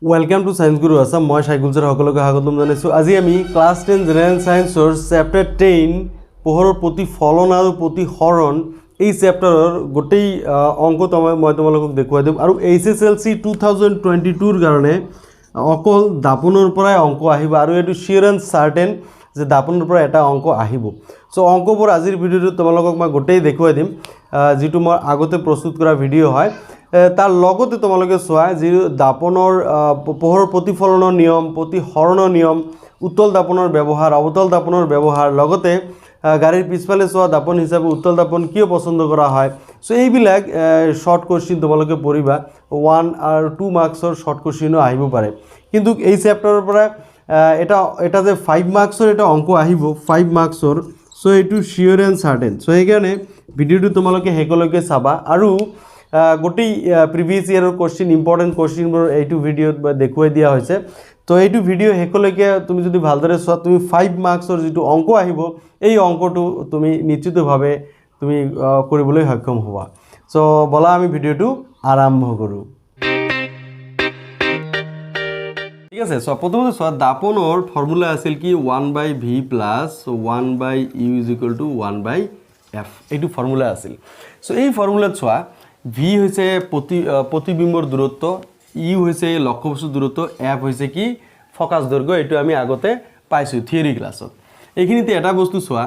Welcome to science गुरु आसाम मैं शाइकुल sir सकलोके स्वागतम जानाइছো। আজি আমি क्लास 10 জেনারেল সায়েন্সৰ চ্যাপ্টাৰ 10 পোহৰৰ প্ৰতিফলন আৰু প্ৰতিসৰণ এই চ্যাপ্টাৰৰ গোটেই অংক মই তোমালোকক দেখুৱাই দিম আৰু এইচএসএলসি 2022 ৰ কাৰণে অকল দাপনৰ পৰাই অংক আহিব আৰু এটো শিওৰ এণ্ড সাৰ্টেন যে দাপনৰ পৰা এটা অংক আহিব। সো অংকবোৰ আজিৰ ভিডিঅ'টোত তোমালোকক মই গোটেই দেখুৱাই দিম যেটো মই আগতে প্ৰস্তুত কৰা ভিডিঅ' হয়। তাৰ লগতে তোমালোকে চোৱা যে দাপনৰ পোহৰৰ প্ৰতিফলনৰ নিয়ম প্ৰতিসৰণৰ নিয়ম উত্তল দাপনৰ ব্যৱহাৰ অবতল দাপনৰ ব্যৱহাৰ লগতে গাড়ীৰ পিছফালে চোৱা দাপন হিচাপে উত্তল দাপন কিয় পছন্দ কৰা হয়। সো এইবিলাক শৰ্ট কোশ্চিন তোমালোকে পঢ়িবা 1 আৰু 2 মাৰ্কছৰ শৰ্ট কোশ্চিনো আহিব পাৰে কিন্তু এই চ্যাপ্টাৰৰ পৰা এটা যে 5 মাৰ্কছৰ এটা অংক আহিব 5 মাৰ্কছৰ। সো এইটো শিওৰ এণ্ড সাৰ্টেন। সো এইকাৰণে ভিডিঅ'টো তোমালোকে হেকলৈকে চাবা আৰু গোটেই প্ৰিভিয়াস ইয়াৰৰ কোশ্চিন ইম্পৰ্টেন্ট কোশ্চিনবোৰ এইটো ভিডিঅ'ত দেখুৱাই দিয়া হৈছে। তো এইটো ভিডিঅ' হেকলৈকে তুমি যদি ভালদৰে চোৱা তুমি 5 মাৰ্কছৰ যেটো অংক আহিব এই অংকটো তুমি নিশ্চিতভাৱে তুমি কৰিবলৈ সক্ষম হ'বা। সো বলা আমি ভিডিঅ'টো আৰম্ভ কৰো। ঠিক আছে। সো প্ৰথমতে চোৱা দাপনৰ ফৰ্মুলা আছিল কি 1/v + 1/u = 1/f এইটো ফৰ্মুলা আছিল। সো এই ফৰ্মুলাত চোৱা ভি হৈছে প্ৰতিবিম্বৰ দূৰত্ব, ইউ হৈছে লক্ষ্যবস্তুৰ দূৰত্ব, এফ হৈছে কি ফকাস দৈৰ্ঘ্য। এইটো আমি আগতে পাইছো থিওৰি ক্লাছত। এইখিনিতে এটা বস্তু চোৱা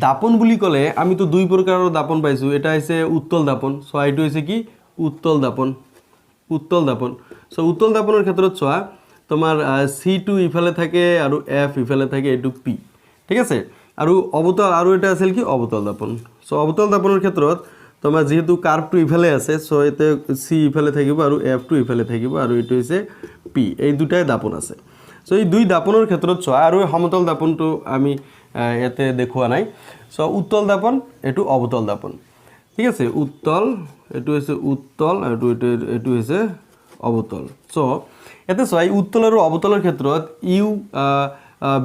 দাপন বুলি ক'লে আমি তো দুই প্ৰকাৰৰ দাপন পাইছো। এটা হৈছে উত্তল দাপন। সো এইটো হৈছে কি উত্তল দাপন উত্তল দাপন। সো উত্তল দাপনৰ ক্ষেত্ৰত চোৱা তোমাৰ C2 ইফালে থাকে আৰু F ইফালে থাকে এইটো P। ঠিক আছে। আৰু অবতল আৰু এটা আছিল কি অবতল দাপন। সো অবতল দাপনৰ ক্ষেত্ৰত তোমাৰ যেহেতু কাৰ্ভটো ইফালে আছে সো এতে সি ইফালে থাকিব আৰু এফটো ইফালে থাকিব আৰু এটো হৈছে পি। এই দুটাই দাপন আছে। সো এই দুই দাপনৰ ক্ষেত্ৰত চোৱা আৰু সমতল দাপনটো আমি এতে দেখুৱা নাই। সো উত্তল দাপন এটো অবতল দাপন। ঠিক আছে। উত্তল এটো হৈছে উত্তল আৰু এটো হৈছে অবতল। সো এতে চোৱা উত্তল আৰু অবতলৰ ক্ষেত্ৰত ইউ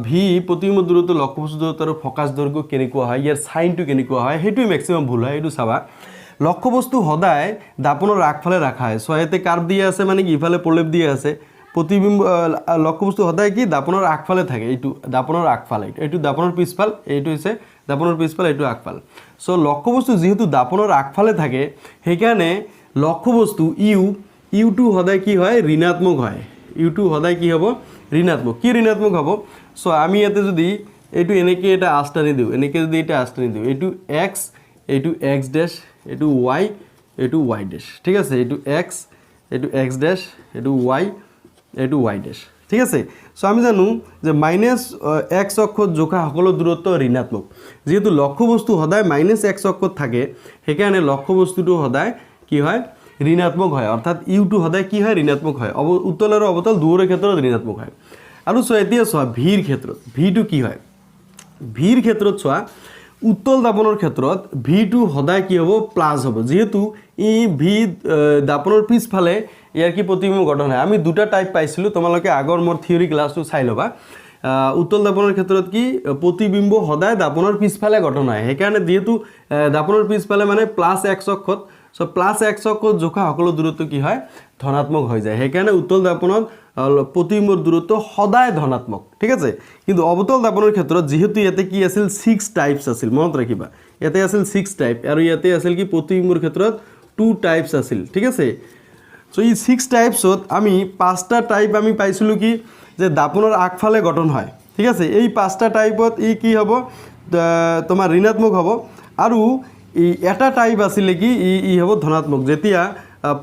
ভি প্ৰতিবিম্ব দূৰত্ব লক্ষ্যবস্তু দূৰত্ব আৰু ফকাস দৈৰ্ঘ্য কেনেকুৱা হয় ইয়াৰ সাইনটো কেনেকুৱা হয় সেইটো ম্যাক্সিমাম ভুল হয়। এইটো চাবা লক্ষ্যবস্তু সদায় দাপনৰ আগফালে ৰাখা হয়। সো এতে কাৰ্ভ দিয়া আছে মানে কি ইফালে প্ৰলেপ দিয়া আছে প্ৰতিবিম্ব লক্ষ্যবস্তু সদায় কি দাপনৰ আগফালে থাকে। এইটো দাপনৰ আগফালে এইটো দাপনৰ পিছফাল এইটো হৈছে দাপনৰ পিছফাল এইটো আগফাল। সো লক্ষ্যবস্তু যেহেতু দাপনৰ আগফালে থাকে সেইকাৰণে লক্ষ্যবস্তু ইউটো সদায় কি হয় ঋণাত্মক হয়। ইউটো সদায় কি হ'ব ঋণাত্মক। কি ঋণাত্মক হ'ব। সো আমি ইয়াতে যদি এইটো এনেকে এটা আষ্টানি দিওঁ এনেকে যদি এটা আষ্টানি দিওঁ এইটো এক্স এইটো এক্স ড্যাশ এইটো ওয়াই এইটো ওয়াই ড্যাশ। ঠিক আছে। এইটো এক্স এইটো এক্স ড্যাশ এইটো ওয়াই ড্যাশ। ঠিক আছে। সো আমি জানো যে -x অক্ষত জোখা সকলো দূৰত্ব ঋণাত্মক। যেহেতু লক্ষ্যবস্তু সদায় -x অক্ষত থাকে সেইকাৰণে লক্ষ্যবস্তুটো সদায় কি হয় ঋণাত্মক হয়। অৰ্থাৎ ইউটো সদায় কি হয় ঋণাত্মক হয়। উত্তল আৰু অবতল দুয়োৰে ক্ষেত্ৰত ঋণাত্মক হয়। আৰু চোৱা এতিয়া চোৱা ভিৰ ক্ষেত্ৰত ভিটো কি হয়। ভিৰ ক্ষেত্ৰত চোৱা উত্তল দাপনৰ ক্ষেত্ৰত ভিটো সদায় কি হ'ব প্লাস হ'ব। যেহেতু ই ভি দাপনৰ পিছফালে ইয়াৰ কি প্ৰতিবিম্ব গঠন হয়। আমি দুটা টাইপ পাইছিলোঁ তোমালোকে আগৰ মোৰ থিওৰি ক্লাছটো চাই ল'বা। উত্তল দাপনৰ ক্ষেত্ৰত কি প্ৰতিবিম্ব সদায় দাপনৰ পিছফালে গঠন হয়। সেইকাৰণে যেহেতু দাপনৰ পিছফালে মানে +x অক্ষত সো +x অক্ষত জোখা সকলো দূৰত্ব কি হয় ধনাত্মক হৈ যায়। সেইকাৰণে উত্তল দাপনত প্ৰতিবিম্বৰ দূৰত্ব সদায় ধনাত্মক। ঠিক আছে। কিন্তু অবতল দাপনৰ ক্ষেত্ৰত যেহেতু ইয়াতে কি আছিল 6 টাইপস আছিল মনত ৰাখিবা। ইয়াতে আছিল 6 টাইপ আৰু ইয়াতে আছিল কি প্ৰতিবিম্বৰ ক্ষেত্ৰত 2 টাইপস আছিল। ঠিক আছে। সো এই 6 টাইপছত আমি 5টা টাইপ আমি পাইছিলোঁ কি যে দাপনৰ আগফালে গঠন হয়। ঠিক আছে। এই 5টা টাইপত ই কি হ'ব তোমাৰ ঋণাত্মক হ'ব আৰু এটা টাইপ আছিলে কি ই হ'ব ধনাত্মক। যেতিয়া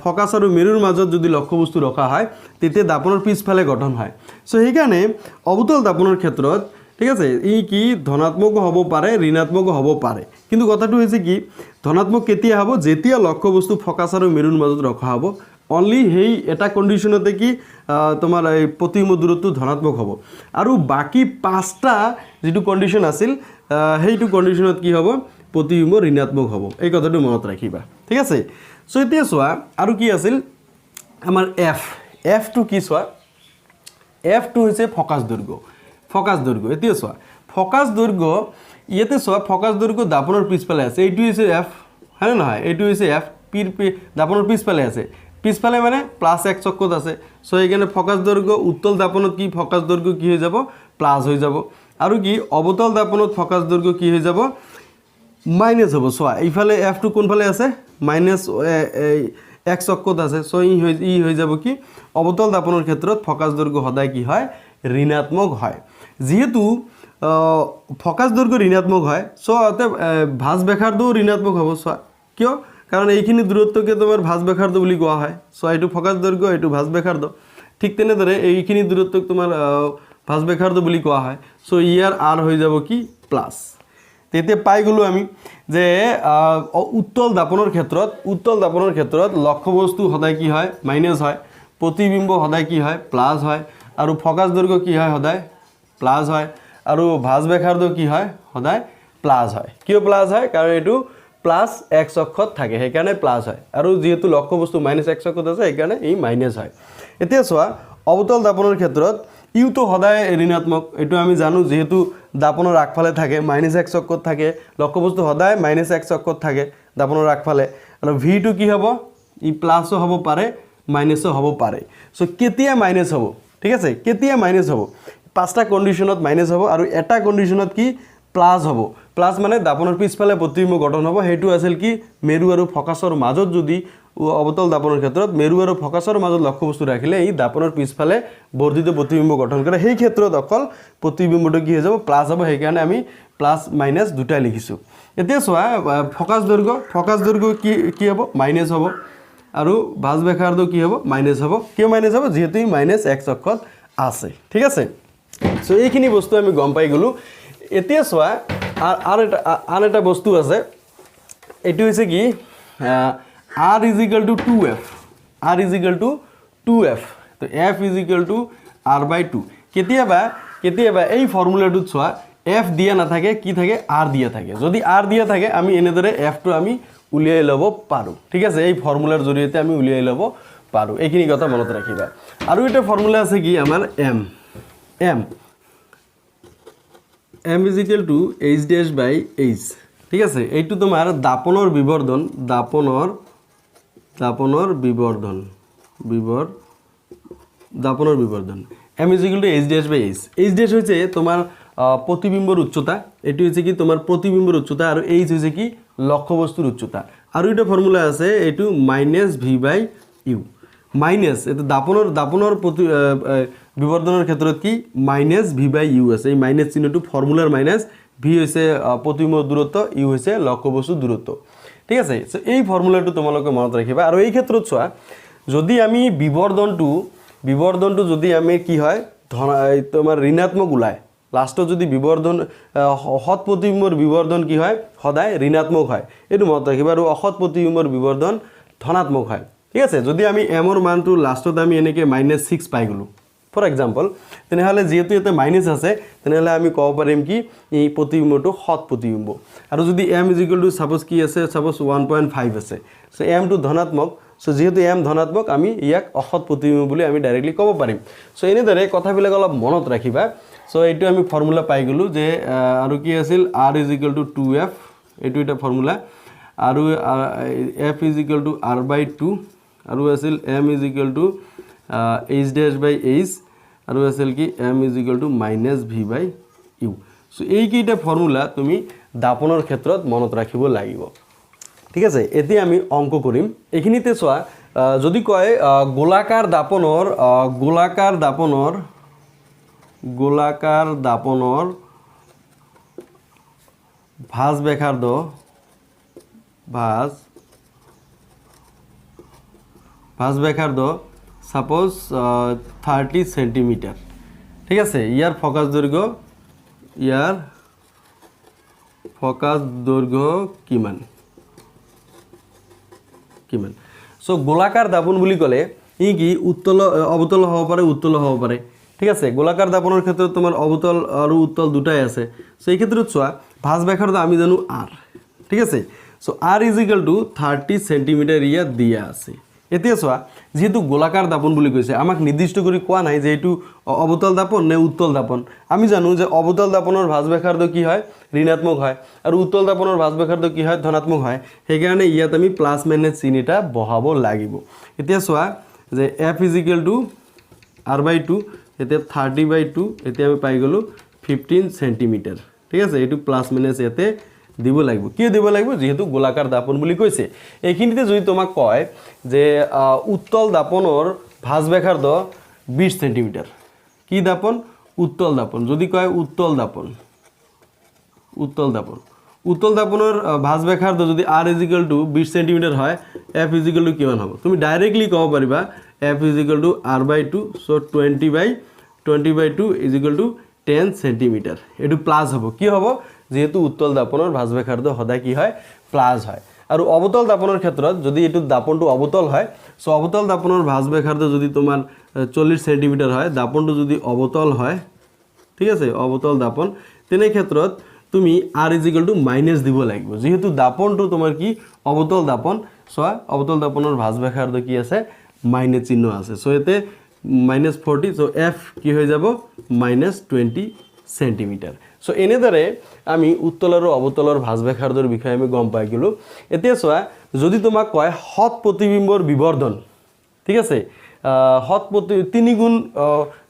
ফকাস আৰু মেৰুৰ মাজত যদি লক্ষ্যবস্তু ৰখা হয় তেতিয়া দাপনৰ পিছফালে গঠন হয়। সো সেইকাৰণে অবতল দাপনৰ ক্ষেত্ৰত ঠিক আছে ই কি ধনাত্মক হ'ব পাৰে ঋণাত্মক হ'ব পাৰে। কিন্তু কথাটো হৈছে কি ধনাত্মক কেতিয়া হ'ব যেতিয়া লক্ষ্যবস্তু ফকাস আৰু মেৰুৰ মাজত ৰখা হ'ব। অনলি সেই এটা কণ্ডিশ্যনতে কি তোমাৰ এই প্ৰতিবিম্ব দূৰত্ব ধনাত্মক হ'ব আৰু বাকি 5টা যেটো কণ্ডিশ্যন আছিল সেইটো কণ্ডিশ্যনত কি হ'ব প্ৰতিবিম্ব ঋণাত্মক হ'ব। এই কথাটো মনত ৰাখিবা। ঠিক আছে। সো এতিয়া চোৱা আৰু কি আছিল আমাৰ এফটো কি চোৱা এফটো হৈছে ফকাস দৈৰ্ঘ্য ফকাস দৈৰ্ঘ্য। এতিয়া চোৱা ফকাস দৈৰ্ঘ্য ইয়াতে চোৱা ফকাস দৈৰ্ঘ্য দাপনৰ পিছফালে আছে এইটো হৈছে এফ হয় না নহয় এইটো হৈছে এফ পিৰ দাপনৰ পিছফালে আছে। পিছফালে মানে প্লাস x অক্ষত আছে সো এখানে ফোকাস দৈর্ঘ্য উত্তল দাপনত কি ফোকাস দৈর্ঘ্য কি হয়ে যাব প্লাস হয়ে যাব আর কি অবতল দাপনত ফোকাস দৈর্ঘ্য কি হয়ে যাব মাইনাস হবো সো এইফালে f2 কোন ফালে আছে মাইনাস x অক্ষত আছে সো ই হয়ে যাব কি অবতল দাপনের ক্ষেত্ৰত ফোকাস দৈর্ঘ্য সদায় কি হয় ঋণাত্মক হয় যেহেতু ফোকাস দৈর্ঘ্য ঋণাত্মক হয় সো অতএব ভাঁজ ব্যাসার্ধও ঋণাত্মক হবো সো কিয় কারণ এইখিনি দূরত্বকে তোমার ভাঁজ ব্যাসার্ধ বুলি কোৱা হয় সো এইটো ফোকাস দৈৰ্ঘ্য এইটো ভাঁজ ব্যাসাৰ্ধ ঠিক তেনেদৰে এইখিনি দূৰত্বক তোমাৰ ভাঁজ ব্যাসাৰ্ধ বুলি কোৱা হয় সো ইয়াৰ r হৈ যাব কি প্লাস তেতে পাই গলো আমি যে উত্তল দাপনৰ ক্ষেত্ৰত লক্ষ্যবস্তু সদায় কি হয় মাইনাস হয় প্ৰতিবিম্ব সদায় কি হয় প্লাস হয় আৰু ফোকাস দৈৰ্ঘ্য কি হয় সদায় প্লাস হয় আৰু ভাঁজ ব্যাসাৰ্ধ কি হয় সদায় প্লাস হয় কিয় প্লাস হয় কাৰণ এটো প্লাস x অক্ষত থাকে সেইকাৰণে প্লাস হয় আৰু যেহেতু লক্ষ্যবস্তু মাইনাস x অক্ষত আছে সেইকাৰণে এই মাইনাস হয় এতিয়া চোৱা অবতল দাপনৰ ক্ষেত্ৰত ইউ তো সদায় ঋণাত্মক এটো আমি জানো যেহেতু দাপনৰ আগফালে থাকে মাইনাস x অক্ষত থাকে লক্ষ্যবস্তু সদায় মাইনাস x অক্ষত থাকে দাপনৰ আগফালে আৰু v টো কি হ'ব ই প্লাসও হ'ব পাৰে মাইনাসও হ'ব পাৰে সো কেতিয়া মাইনাস হ'ব ঠিক আছে কেতিয়া মাইনাস হ'ব পাঁচটা কন্ডিশনত মাইনাস হ'ব আৰু এটা কন্ডিশনত কি প্লাস হ'ব প্লাস মানে দাপনৰ পিছফালে প্ৰতিবিম্ব গঠন হ'ব হেতু আছিল কি মেৰু আৰু ফোকাসৰ মাজত যদি অবতল দাপনৰ ক্ষেত্ৰত মেৰু আৰু ফোকাসৰ মাজত লক্ষ্যবস্তু ৰাখিলে এই দাপনৰ পিছফালে বৰ্ধিত প্ৰতিবিম্ব গঠন কৰে সেই ক্ষেত্ৰত অকল প্ৰতিবিম্বটো কি হৈ যাব প্লাস হ'ব সেইকাৰণে আমি প্লাস মাইনাস দুটাই লিখিছো এতিয়া চোৱা ফোকাস দৈৰ্ঘ্য কি হ'ব মাইনাস হ'ব আৰু ভাঁজ ব্যাসার্ধ কি হ'ব মাইনাস হ'ব কিয় মাইনাস হ'ব যেহেতু মাইনাস x অক্ষত আছে ঠিক আছে সো এইখিনি বস্তু আমি গম পাই গলো এতিয়া চোৱা আন এটা বস্তু আছে এটো হৈছে কি r is equal to 2f r is equal to 2f তো f is equal to r by 2 কেতিয়াবা এই ফর্মুলাটোত চোৱা f দিয়া না থাকে কি থাকে r দিয়া থাকে যদি r দিয়া থাকে আমি এনেদৰে f টো আমি উলিয়াই লব পাৰো ঠিক আছে এই ফৰ্মুলাৰ জৰিয়তে আমি উলিয়াই লব পাৰো এইখিনি কথা মনত ৰাখিবা আৰু এটা ফৰ্মুলা আছে কি আমাৰ m is equal to h dash by h ঠিক আছে এইটো তোমাৰ দাপনৰ বিবৰ্ধন দাপনৰ বিবৰ্ধন m is equal to h dash by h h dash হৈছে তোমাৰ প্ৰতিবিম্বৰ উচ্চতা এটো হৈছে কি তোমাৰ প্ৰতিবিম্বৰ উচ্চতা আৰু h হৈছে কি লক্ষ্যবস্তুৰ উচ্চতা আৰু এটা ফৰ্মুলা আছে এটো -v/u মাইনাস এটা দাপনৰ বিবৰ্ধনৰ ক্ষেত্ৰত কি -v/u আছে এই মাইনাস চিহ্নটো ফৰ্মুলাৰ মাইনাস v হৈছে প্ৰতিবিম্বৰ দূৰত্ব u হৈছে লক্ষ্যবস্তুৰ দূৰত্ব ঠিক আছে সো এই ফৰ্মুলাটো তোমালোকে মনত ৰাখিবা আৰু এই ক্ষেত্ৰত চোৱা যদি আমি বিবৰ্ধনটো যদি আমি কি হয় তোমাৰ ঋণাত্মক ওলায় লাষ্টত যদি বিবৰ্ধন অসৎ প্ৰতিবিম্বৰ বিবৰ্ধন কি হয় সদায় ঋণাত্মক হয় এটো মনত ৰাখিবা আৰু অসৎ প্ৰতিবিম্বৰ বিবৰ্ধন ধনাত্মক হয় ঠিক আছে যদি আমি m ৰ মানটো লাষ্টত আমি এনেকে -6 পাই গলো ফৰ এক্সাম্পল তেনেহলে যেহেতু এতে মাইনাস আছে তেনেহলে আমি কব পাৰিম কি এই প্ৰতিবিম্বটো সৎ প্ৰতিবিম্ব আৰু যদি m সাপোজ কি আছে সাপোজ 1.5 আছে সো m টো ধনাত্মক সো যেহেতু m ধনাত্মক আমি ইয়াক অসৎ প্ৰতিবিম্ব বুলি আমি ডাইৰেক্টলি কব পাৰিম সো এনেদৰে কথাবিলাক অলপ মনত ৰাখিবা সো এইটো আমি ফৰ্মুলা পাই গলো যে আৰু কি আছিল r is equal to 2f এইটো এটা ফৰ্মুলা আৰু f is equal to r by 2 আৰু আছিল m is equal to h dash by h আৰু আছিল কি m is equal to -v/u so এই কিটা ফর্মুলা তুমি দাপনৰ ক্ষেত্ৰত মনত ৰাখিব লাগিব ঠিক আছে এতিয়া আমি অঙ্ক কৰিম এখিনিতে চোৱা যদি কয় গোলাকাৰ দাপনৰ ভাঁজ ব্যাসাৰ্ধ সাপোজ 30 সেন্টিমিটাৰ ঠিক আছে ইয়াৰ ফোকাস দৈৰ্ঘ্য কিমান সো গোলাকাৰ দাপন বুলি ক'লে ই কি অবতল হ'ব পাৰে উত্তল হ'ব পাৰে ঠিক আছে গোলাকাৰ দাপনৰ ক্ষেত্ৰত তোমাৰ অবতল আৰু উত্তল দুটাই আছে সো এই ক্ষেত্ৰত চোৱা ভাঁজ ব্যাসাৰ্ধ আমি জানো r ঠিক আছে so r is equal to 30 centimetre ইয়া দিয়া আছে এতিয়া চোৱা যেহেতু গোলাকাৰ দাপন বুলি কৈছে আমাক নিৰ্দিষ্ট কৰি কোৱা নাই যে এইটো অবতল দাপন নে উত্তল দাপন আমি জানো যে অবতল দাপনৰ ভাঁজ ব্যাসাৰ্ধ কি হয় ঋণাত্মক হয় আৰু উত্তল দাপনৰ ভাঁজ ব্যাসাৰ্ধ কি হয় ধনাত্মক হয় সেইকাৰণে ইয়াত আমি প্লাস মাইনাস চিহ্ন এটা বহাব লাগিব এতিয়া চোৱা যে f = r/2 এতিয়া 30/2 এতিয়া আমি পাই গলো 15 সেন্টিমিটার ঠিক আছে এইটো প্লাস মাইনাস ইয়াতে দিব লাগিব কি দিব লাগিব যেহেতু গোলাকাৰ দাপন বুলি কৈছে এইখিনিতে যদি তোমাক কয় যে উত্তল দাপনৰ ভাঁজ ব্যাসাৰ্ধ 20 সেন্টিমিটাৰ কি দাপন উত্তল দাপন যদি কয় উত্তল দাপনৰ ভাঁজ ব্যাসাৰ্ধ যদি r = 20 সেন্টিমিটাৰ হয় f = কিমান হ'ব তুমি ডাইৰেক্টলি ক'ব পাৰিবা f = r/2 সো 20/2 = 10 সেন্টিমিটাৰ এটু প্লাস হবো কি হবো যেহেতু উত্তল দাপনৰ ভাঁজ ব্যাসাৰ্ধ সদায় কি হয় প্লাস হয় আৰু অবতল দাপনৰ ক্ষেত্ৰত যদি এটু দাপনটো অবতল হয় সো অবতল দাপনৰ ভাঁজ ব্যাসাৰ্ধ যদি তোমাৰ 40 সেন্টিমিটার হয় দাপনটো যদি অবতল হয় ঠিক আছে অবতল দাপন তেনে ক্ষেত্ৰত তুমি r = মাইনাস দিব লাগিব যেহেতু দাপনটো তোমাৰ কি অবতল দাপন সো অবতল দাপনৰ ভাঁজ ব্যাসাৰ্ধ কি আছে মাইনাস চিহ্ন আছে সো এতে -40 সো f কি হৈ যাব -20 সেন্টিমিটার সো এনেদৰে আমি উত্তল আৰু অবতলৰ ভাঁজ ব্যাসাৰ্ধৰ বিষয়ে আমি গম পাই গলো এতিয়া চোৱা যদি তোমাক কয় হত প্ৰতিবিম্বৰ বিবৰ্ধন ঠিক আছে হত তিনি গুণ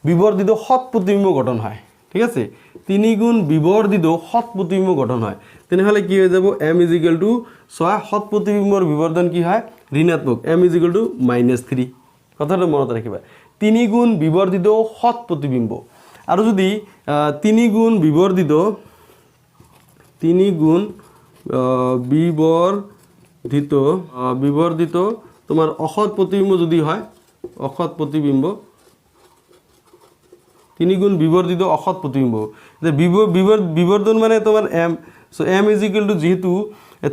বিবৰ্ধিত হত প্ৰতিবিম্ব গঠন হয় ঠিক আছে তিনি গুণ বিবৰ্ধিত হত প্ৰতিবিম্ব গঠন হয় তেনেহলে কি হৈ যাব m = চোৱা হত প্ৰতিবিম্বৰ বিবৰ্ধন কি হয় ঋণাত্মক m = -3 কথাটো মনত ৰাখিবা তিনি গুণ বিবৰ্ধিত হত প্ৰতিবিম্ব আৰু যদি তিনি গুণ বিবৰ্ধিত তোমাৰ অসৎ প্ৰতিবিম্ব যদি হয় অসৎ প্ৰতিবিম্ব তিনি গুণ বিবৰ্ধিত অসৎ প্ৰতিবিম্ব যে বিবৰ্ধন মানে তোমাৰ m সো m = যেহেতু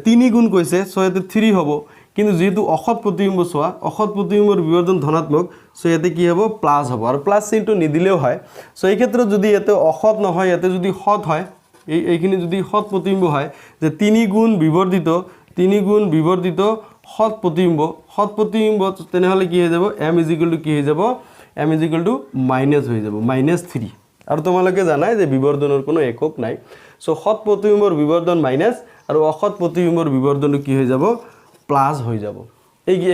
তিনি গুণ কৈছে সো এতে 3 হ'ব কিন্তু যেহেতু অসৎ প্ৰতিবিম্ব চোৱা অসৎ প্ৰতিবিম্বৰ বিবৰ্ধন ধনাত্মক সো ইয়াতে কি হ'ব প্লাস হ'ব আৰু প্লাস চিহ্নটো নিদিলেও হয় সো এই ক্ষেত্ৰত যদি ইয়াতে অসৎ নহয় ইয়াতে যদি সৎ হয় এইখিনি যদি সৎ প্ৰতিবিম্ব হয় যে তিনি গুণ বিবৰ্ধিত সৎ প্ৰতিবিম্ব তেনেহলে কি হৈ যাব m = কি হৈ যাব m = মাইনাস হৈ যাব -3 আৰু তোমালোকে জানাই যে বিবৰ্ধনৰ কোনো একক নাই সো সৎ প্ৰতিবিম্বৰ বিবৰ্ধন মাইনাস আৰু অসৎ প্ৰতিবিম্বৰ বিবৰ্ধন কি হৈ যাব প্লাস হৈ যাব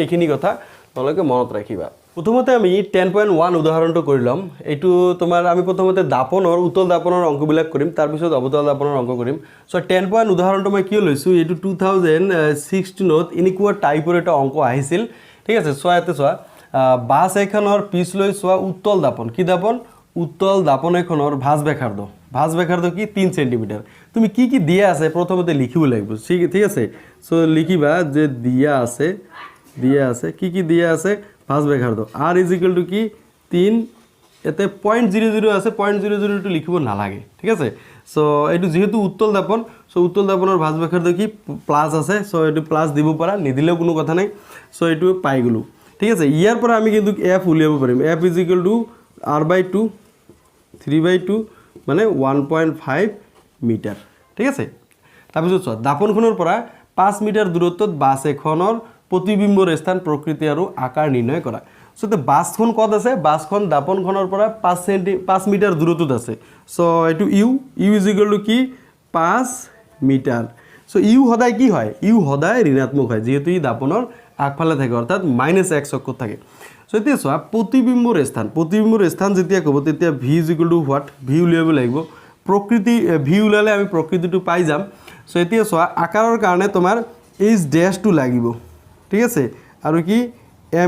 এইখিনি কথা তোমালোকে মনত ৰাখিবা প্ৰথমতে আমি 10.1 উদাহৰণটো কৰিলাম এইটো তোমাৰ আমি প্ৰথমতে দাপনৰ উত্তল দাপনৰ অংকবিলাক কৰিম তাৰ পিছত অবতল দাপনৰ অংক কৰিম সো 10.1 উদাহৰণটো মই কিয় লৈছো এইটো 2016 ত এনেকুৱা টাইপৰ এটা অংক আহিছিল ঠিক আছে সো ইয়াতে চোৱা বাছ এখনৰ পিছ লৈ চোৱা উত্তল দাপন কি দাপন উত্তল দাপন এখনৰ ভাঁজ ব্যাসাৰ্ধ কি 3 সেন্টিমিটাৰ তুমি কি দিয়া আছে প্ৰথমতে লিখিব লাগিব ঠিক আছে সো লিখিবা যে দিয়া আছে কি দিয়া আছে ভাঁজ ব্যাসাৰ্ধ r = কি 3 এতে 0.00 আছে 0.00 টো লিখিব নালাগে ঠিক আছে সো এটো যেহেতু উত্তল দাপন সো উত্তল দাপনৰ ভাঁজ ব্যাসাৰ্ধ কি প্লাস আছে সো এটো প্লাস দিব পাৰা নিদিলেও কোনো কথা নাই সো এটো পাই গলো ঠিক আছে ইয়াৰ পৰা আমি কিন্তু f উলিয়াব পাৰিম f = r/2 3/2 মানে 1.5 মিটাৰ ঠিক আছে তাৰপিছত চোৱা দাপনখনৰ পৰা 5 মিটাৰ দূৰত্বত বাছ এখনৰ প্ৰতিবিম্বৰ স্থান প্ৰকৃতি আৰু আকাৰ নিৰ্ণয় কৰা সো তে বাছখন কত আছে বাছখন দাপনখনৰ পৰা 5 মিটাৰ দূৰত্বত আছে সো এটো u = কি 5 মিটাৰ সো u সদায় কি হয় u সদায় ঋণাত্মক হয় যেহেতু ই দাপনৰ আগফালে থাকে অৰ্থাৎ -x অক্ষত থাকে সো এতিয়া চোৱা প্ৰতিবিম্বৰ স্থান যেতিয়া ক'ব তেতিয়া v = what v উলিয়াব লাগিব প্ৰকৃতি v উলালে আমি প্ৰকৃতিটো পাই যাম সো এতিয়া চোৱা আকাৰৰ কাৰণে তোমাৰ h' টো লাগিব ঠিক আছে আৰু কি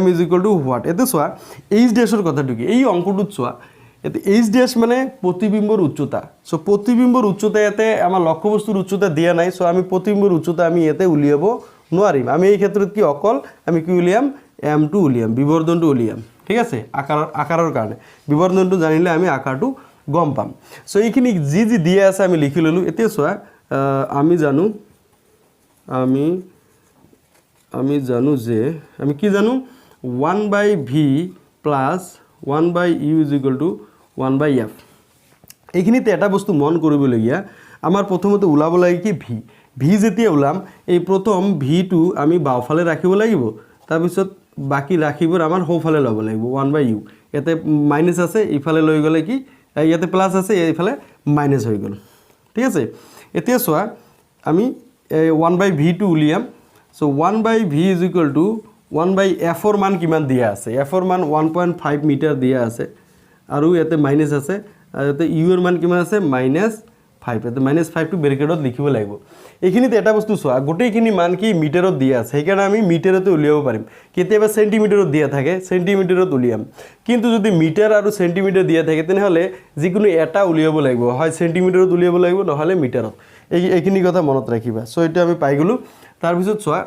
m = what এতে চোৱা h' কথাটো কি এই অংকটোত চোৱা এতে h' মানে প্ৰতিবিম্বৰ উচ্চতা সো প্ৰতিবিম্বৰ উচ্চতা ইয়াতে আমাৰ লক্ষ্যবস্তুৰ উচ্চতা দিয়া নাই সো আমি প্ৰতিবিম্বৰ উচ্চতা আমি ইয়াতে উলিয়াব নোৱাৰিম আমি এই ক্ষেত্ৰত কি অকল আমি কি উলিয়াম m2 উলিয়াম বিবৰ্ধনটো উলিয়াম ঠিক আছে আকাৰৰ কাৰণে বিবৰ্ধনটো জানিলে আমি আকাৰটো গম পাম সো এইখিনি যি দিয়া আছে আমি লিখি ললো এতিয়া চোৱা আমি জানো যে আমি কি জানো 1/v + 1/u = 1/f এইখিনিতে এটা বস্তু মন কৰিবলগীয়া আমাৰ প্ৰথমতে উলাব লাগে কি v যেতিয়া উলাম এই প্ৰথম v টো আমি বাওফালে ৰাখিব লাগিব তাৰ পিছত বাকি ৰাখিবোৰ আমাৰ সোঁফালে ল'ব লাগিব 1/u ইয়াতে মাইনাস আছে ইফালে লৈ গ'লে কি ইয়াতে প্লাস আছে ইফালে মাইনাস হৈ গ'ল ঠিক আছে এতিয়া চোৱা আমি 1/v টো উলিয়াম so 1/v is equal to 1/f ৰ মান কিমান দিয়া আছে f ৰ মান 1.5 মিটাৰ দিয়া আছে আৰু ইয়াতে মাইনাস আছে আৰু ইয়াতে u ৰ মান কিমান আছে -5 ইয়াতে -5 টো ব্ৰেকেটত লিখিব লাগিব এইখিনিতে এটা বস্তু চোৱা গোটেইখিনি মান কি মিটাৰত দিয়া আছে সেইকাৰণে আমি মিটাৰতে উলিয়াব পাৰিম কেতিয়াবা সেন্টিমিটাৰত দিয়া থাকে সেন্টিমিটাৰত উলিয়াম কিন্তু যদি মিটাৰ আৰু সেন্টিমিটাৰ দিয়া থাকে তেনেহলে যিকোনো এটা উলিয়াব লাগিব হয় সেন্টিমিটাৰত উলিয়াব লাগিব নহলে মিটাৰত এইখিনি কথা মনত ৰাখিবা সো এটা আমি পাই গলো তাৰ পিছত চোৱা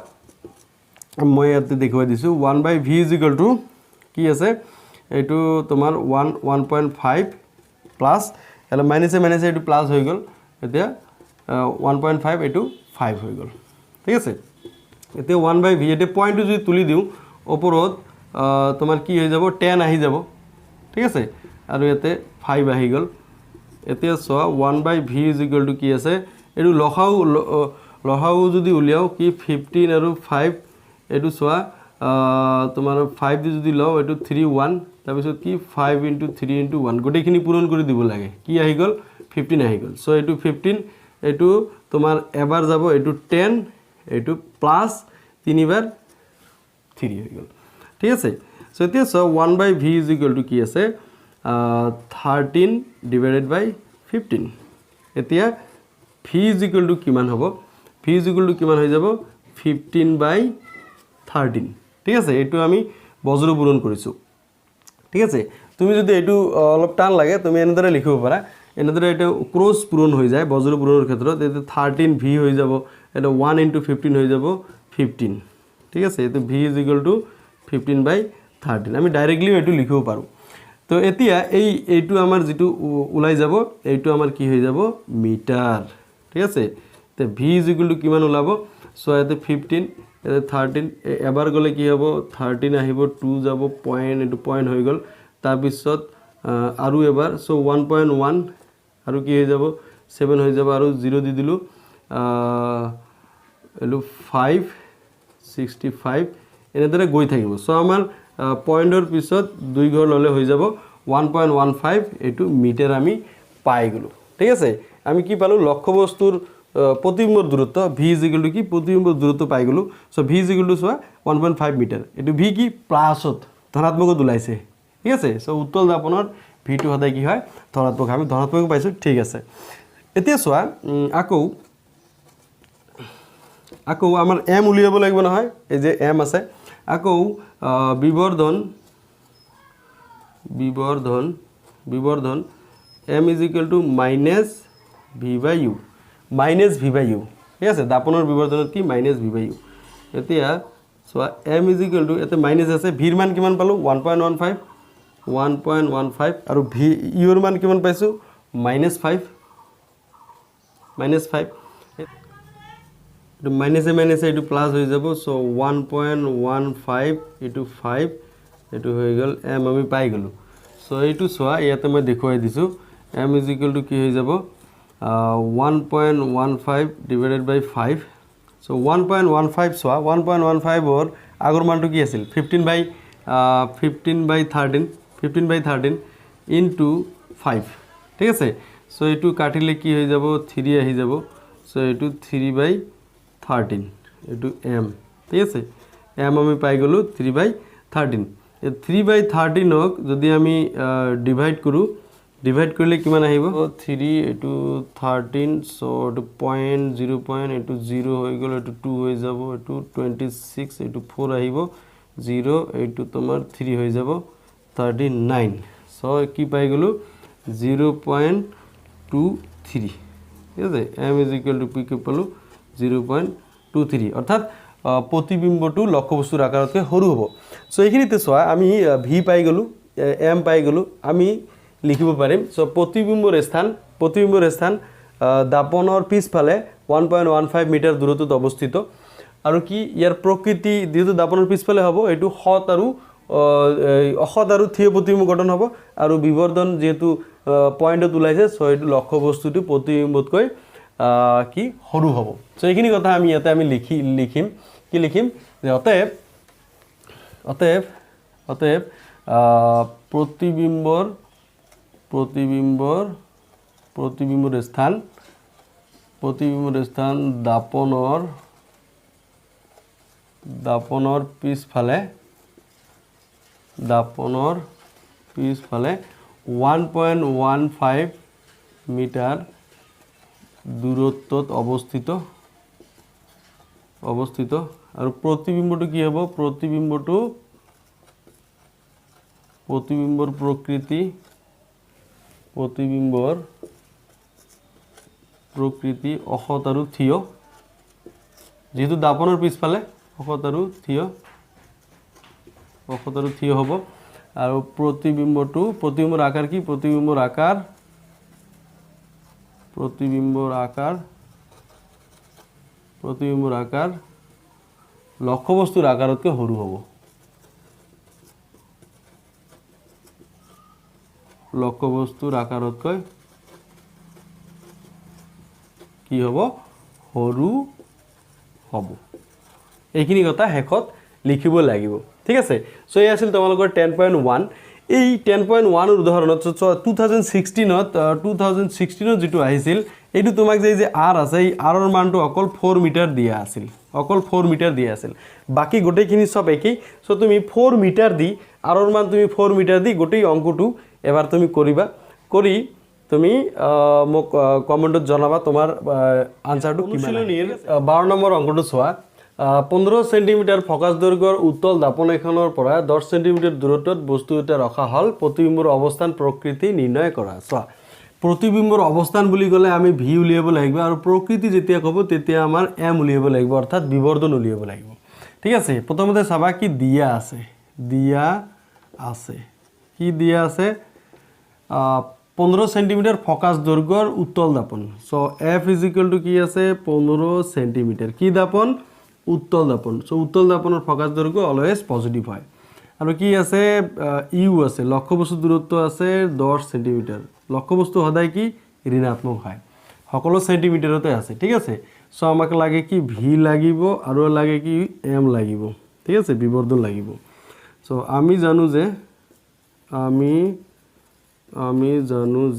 মই ইয়াতে দেখুৱাই দিছো 1/v = কি আছে এইটো তোমাৰ 1.5 প্লাস এলা মাইনাসে মাইনাসে এটো প্লাস হৈ গল এতিয়া 1.5 এটো 5 হৈ গল ঠিক আছে এতিয়া 1/v এতে পয়েন্ট যদি তুলি দিও ওপৰত তোমাৰ কি হৈ যাব 10 আহি যাব ঠিক আছে আৰু ইয়াতে 5 আহি গল এতিয়া চোৱা 1/v = কি আছে এটো লহাও যদি উলিয়াও কি 15 আৰু 5 এটো চোৱা তোমাৰ 5 যদি লও এটো 31 তাৰ পিছত কি 5 * 3 * 1 গোটেইখিনি পূৰণ কৰি দিব লাগে কি আহি গল 15 আহি গল সো এটো 15 এটো তোমাৰ এবাৰ যাব এটো 10 এটো প্লাস 3 বাৰ 3 হৈ গল ঠিক আছে সো এতিয়া সো 1/v = কি আছে 13 / 15 এতিয়া v = কিমান হ'ব v = কিমান হৈ যাব 15/13 ঠিক আছে এটো আমি বজ্ৰ পূৰণ কৰিছো ঠিক আছে তুমি যদি এটো অলপ টান লাগে তুমি এনেদৰে লিখিব পাৰা এনেদৰে এটা ক্ৰস পূৰণ হৈ যায় বজ্ৰ পূৰণৰ ক্ষেত্ৰত এতে 13v হৈ যাব এটা 1 * 15 হৈ যাব 15 ঠিক আছে এতে v = 15/13 আমি ডাইরেক্টলি এটো লিখিব পাৰো তো এতিয়া এইটো আমাৰ যেটো উলাই যাব এইটো আমাৰ কি হৈ যাব মিটাৰ ঠিক আছে তে v = কিমান ওলাব সো এতে 15 এতে 13 এবাৰ গলে কি হ'ব 13 আহিব 2 যাব পয়েন্ট এটো পয়েন্ট হৈ গল তাৰ পিছত আৰু এবাৰ সো 1.1 আৰু কি হৈ যাব 7 হৈ যাব আৰু 0 দি দিলু এলো 565 এনেদৰে গৈ থাকিব সো আমাৰ পয়েন্টৰ পিছত 2 ঘৰ ললে হৈ যাব 1.15 এটো মিটাৰ আমি পাই গলো ঠিক আছে আমি কি পালো লক্ষ্যবস্তুৰ প্ৰতিবিম্বৰ দূৰত্ব v = কি প্ৰতিবিম্বৰ দূরত্ব পাই গলো সো v = সোয়া 1.5 মিটার এটো v কি প্লাসত ধনাত্মকত ওলাইছে ঠিক আছে সো উত্তল দাপনৰ v টো হদাই কি হয় ধনাত্মক আমি ধনাত্মক পাইছো ঠিক আছে এতিয়া সোয়া আকৌ আমাৰ m উলিয়াব লাগিব নহয় এই যে m আছে আকৌ বিবৰ্ধন m = -v/u -v/u ঠিক আছে দাপনৰ বিবৰ্ধনত কি -v/u এতিয়া সোয়া m = এতে মাইনাস আছে v ৰ মান কিমান পালো 1.15 আৰু v u ৰ মান কিমান পাইছো -5 এটো মাইনাসে মাইনাসে এটো প্লাস হৈ যাব সো 1.15 এটো 5 এটো হৈ গল m আমি পাই গলো সো এটো সোয়া ইয়াতে মই দেখুৱাই দিছো m = কি হৈ যাব 1.15 / 5 সো 1.15 সোয়া 1.15 ৰ আগৰ মানটো কি আছিল 15/13 into 5 ঠিক আছে সো এটো কাটিলে কি হৈ যাব 3 আহি যাব সো এটো 3/13 এটো m ঠিক আছে m আমি পাই গলো 3/13 এই 3/13 ক যদি আমি ডিভাইড কৰিলে কিমান আহিব 3 এটো 13 সো এটো 0.0 এটো 0 হৈ গল এটো 2 হৈ যাব এটো 26 এটো 4 আহিব 0 এটো তোমাৰ 3 হৈ যাব 39 সো কি পাই গলো 0.23 ঠিক আছে m = কি পালো 0.23 অর্থাৎ প্রতিবিম্বটো লক্ষ্যবস্তুৰ আকাৰতকৈ সৰু হ'ব সো এইখিনিতে চোৱা আমি v পাই গলো m পাই গলো আমি লিখিব পাৰিম সো প্ৰতিবিম্বৰ স্থান দাপনৰ পিছফালে 1.15 মিটাৰ দূৰত্বত অৱস্থিত আৰু কি ইয়াৰ প্ৰকৃতি যেটো দাপনৰ পিছফালে হ'ব এটো হত আৰু থিয় প্ৰতিবিম্ব গঠন হ'ব আৰু বিবৰ্ধন যেটো পয়েন্টত ওলাইছে সো এটো লক্ষ্যবস্তুটো প্ৰতিবিম্বতকৈ কি সৰু হ'ব সো এইখিনি কথা আমি ইয়াতে আমি লিখিম যে অতএব অতএব অতএব প্রতিবিম্বর স্থান দাপনৰ পিছফালে 1.15 মিটাৰ দূৰত্বত অৱস্থিত আৰু প্ৰতিবিম্বটো কি হ'ব প্ৰতিবিম্বৰ প্ৰকৃতি অসৎ আৰু থিয় যেহেতু দাপনৰ পিছফালে অসৎ আৰু থিয় হ'ব আৰু প্ৰতিবিম্বৰ আকাৰ কি প্ৰতিবিম্বৰ আকাৰ লক্ষ্যবস্তুৰ আকাৰতকৈ সৰু হ'ব কি হ'ব সৰু হ'ব এইখিনি কথা শেষত লিখিব লাগিব ঠিক আছে সো এই আছিল তোমালোকৰ 10.1 এই 10.1 ৰ উদাহৰণত 2016 যেটো আহিছিল এইটো তোমাক যে r আছে এই r ৰ মানটো অকল 4 মিটাৰ দিয়া আছিল বাকি গোটেইখিনি সব একেই সো তুমি 4 মিটাৰ দি r ৰ মান তুমি 4 মিটাৰ দি গোটেই অংকটো এবাৰ তুমি কৰিবা কৰি তুমি মোক কমেন্টত জনাবা তোমাৰ আনসাৰটো কিমান 12 নম্বৰ অংকটো চোৱা 15 সেন্টিমিটাৰ ফকাস দৈৰ্ঘ্যৰ উত্তল দাপন এখনৰ পৰা 10 সেন্টিমিটাৰ দূৰত্বত বস্তু এটা ৰখা হল প্ৰতিবিম্বৰ অৱস্থান প্ৰকৃতি নিৰ্ণয় কৰা চোৱা প্ৰতিবিম্বৰ অৱস্থান বুলি গলে আমি ভি উলিয়াব লাগিব আৰু প্ৰকৃতি যেতিয়া কব তেতিয়া আমাৰ এম উলিয়াব লাগিব অৰ্থাৎ বিবৰ্ধন উলিয়াব লাগিব ঠিক আছে প্ৰথমতে চাবা কি দিয়া আছে 15 সেন্টিমিটাৰ ফকাস দৈৰ্ঘ্যৰ উত্তল দাপন সো এফ কি আছে 15 সেন্টিমিটাৰ কি দাপন উত্তল দাপন সো উত্তল দাপনৰ ফকাস দৈৰ্ঘ্য অলৱেজ পজিটিভ হয় আৰু কি আছে ইউ আছে লক্ষ্যবস্তু দূৰত্ব আছে 10 সেন্টিমিটাৰ লক্ষ্যবস্তু সদায় কি ঋণাত্মক হয় সকলো সেন্টিমিটাৰতে আছে ঠিক আছে সো আমাক লাগে কি ভি লাগিব আৰু লাগে কি এম লাগিব ঠিক আছে বিবৰ্ধন লাগিব সো আমি জানো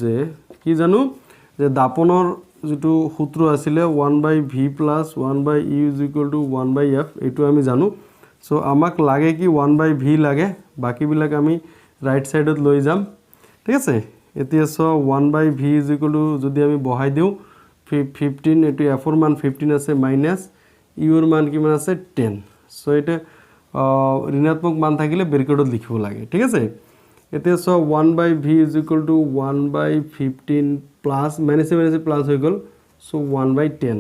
যে কি জানো যে দাপনৰ যেটো সূত্ৰ আছিল 1/v + 1/u = 1/f এটো আমি জানো সো আমাক লাগে কি 1/v লাগে বাকি বিলাক আমি রাইট সাইডত লৈ যাম ঠিক আছে এতিয়া সো 1/v = যদি আমি বহাই দিও 15 এটো f ৰ মান 15 আছে মাইনাস u ৰ মান কিমান আছে 10 সো এটা ঋণাত্মক মান থাকিলে ব্ৰেকেটত লিখিব লাগে ঠিক আছে এতিয়া so 1/v = 1/15 plus minus plus হৈ গল সো 1/10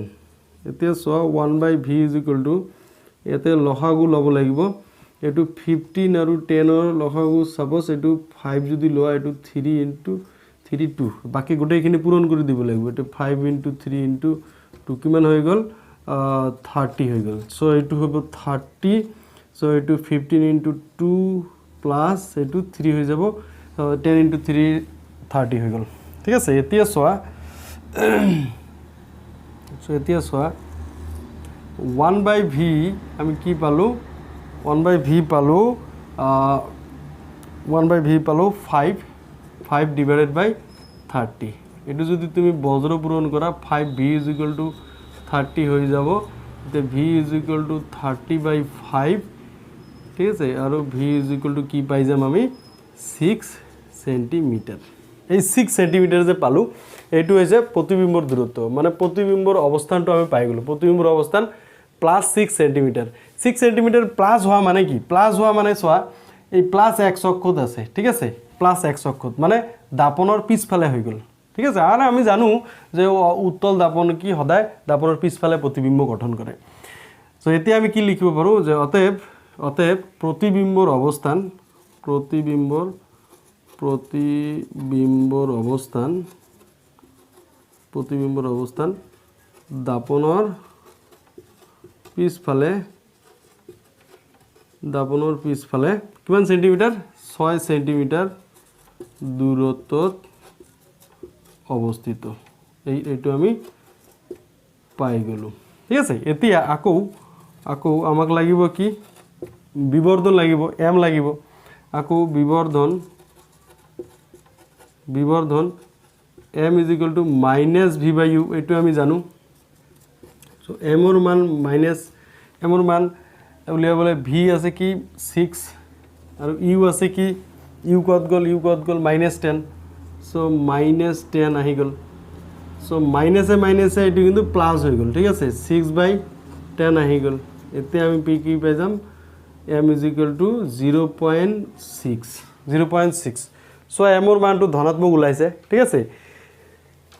এতিয়া সো 1/v = এতে লসাগু লব লাগিব এটো 15 আৰু 10 ৰ লসাগু সাপোজ এটো 5 যদি লোৱা এটো 3 * 2 বাকি গোটেইখিনি পূৰণ কৰি দিব লাগিব এটো 5 * 3 * 2 কিমান হৈ গল 30 হৈ গল সো এটো হ'ব 30 সো এটো 15 * 2 প্লাস এটো 3 হৈ যাব 10 * 3 30 হৈ গল ঠিক আছে এতিয়া সোয়া সো এতিয়া সোয়া 1/v আমি কি পালো 1/v পালো 5 divided by 30 এটো যদি তুমি বজ্ৰ পূৰণ কৰা 5v = 30 হৈ যাব তে v = 30/5 ঠিক আছে আৰু v = কি পাই যাম আমি 6 সেন্টিমিটাৰ এই 6 সেন্টিমিটাৰ যে পালো এইটো হৈছে প্ৰতিবিম্বৰ দূৰত্ব মানে প্ৰতিবিম্বৰ অৱস্থানটো আমি পাই গলো প্ৰতিবিম্বৰ অৱস্থান +6 সেন্টিমিটাৰ 6 সেন্টিমিটাৰ প্লাস হোৱা মানে কি প্লাস হোৱা মানে সোয়া এই প্লাস x অক্ষত আছে ঠিক আছে প্লাস x অক্ষত মানে দাপনৰ পিছফালে হৈ গল ঠিক আছে আৰু আমি জানো যে উত্তল দাপন কি সদায় দাপনৰ পিছফালে প্ৰতিবিম্ব গঠন কৰে সো এতিয়া আমি কি লিখিব পাৰো যে অতএব প্ৰতিবিম্বৰ অৱস্থান দাপনৰ পিছফালে কিমান সেন্টিমিটাৰ 6 সেন্টিমিটাৰ দূৰত্বত অৱস্থিত এইটো আমি পাই গলো ঠিক আছে এতিয়া আকৌ আমাক লাগিব কি বিবৰ্ধন লাগিব m লাগিব আকৌ বিবৰ্ধন m is equal to minus v by u এইটো আমি জানো সো m ৰ মান মাইনাস m ৰ মান উলিয়াবলে v আছে কি 6 আৰু u আছে কি u কত গল -10 সো -10 আহি গল সো মাইনাসে মাইনাসে এটো কিন্তু প্লাস হৈ গল ঠিক আছে 6/10 আহি গল এতে আমি p কি পাই যাম m is equal to 0.6 so m ৰ মানটো ধনাত্মক ওলাইছে ঠিক আছে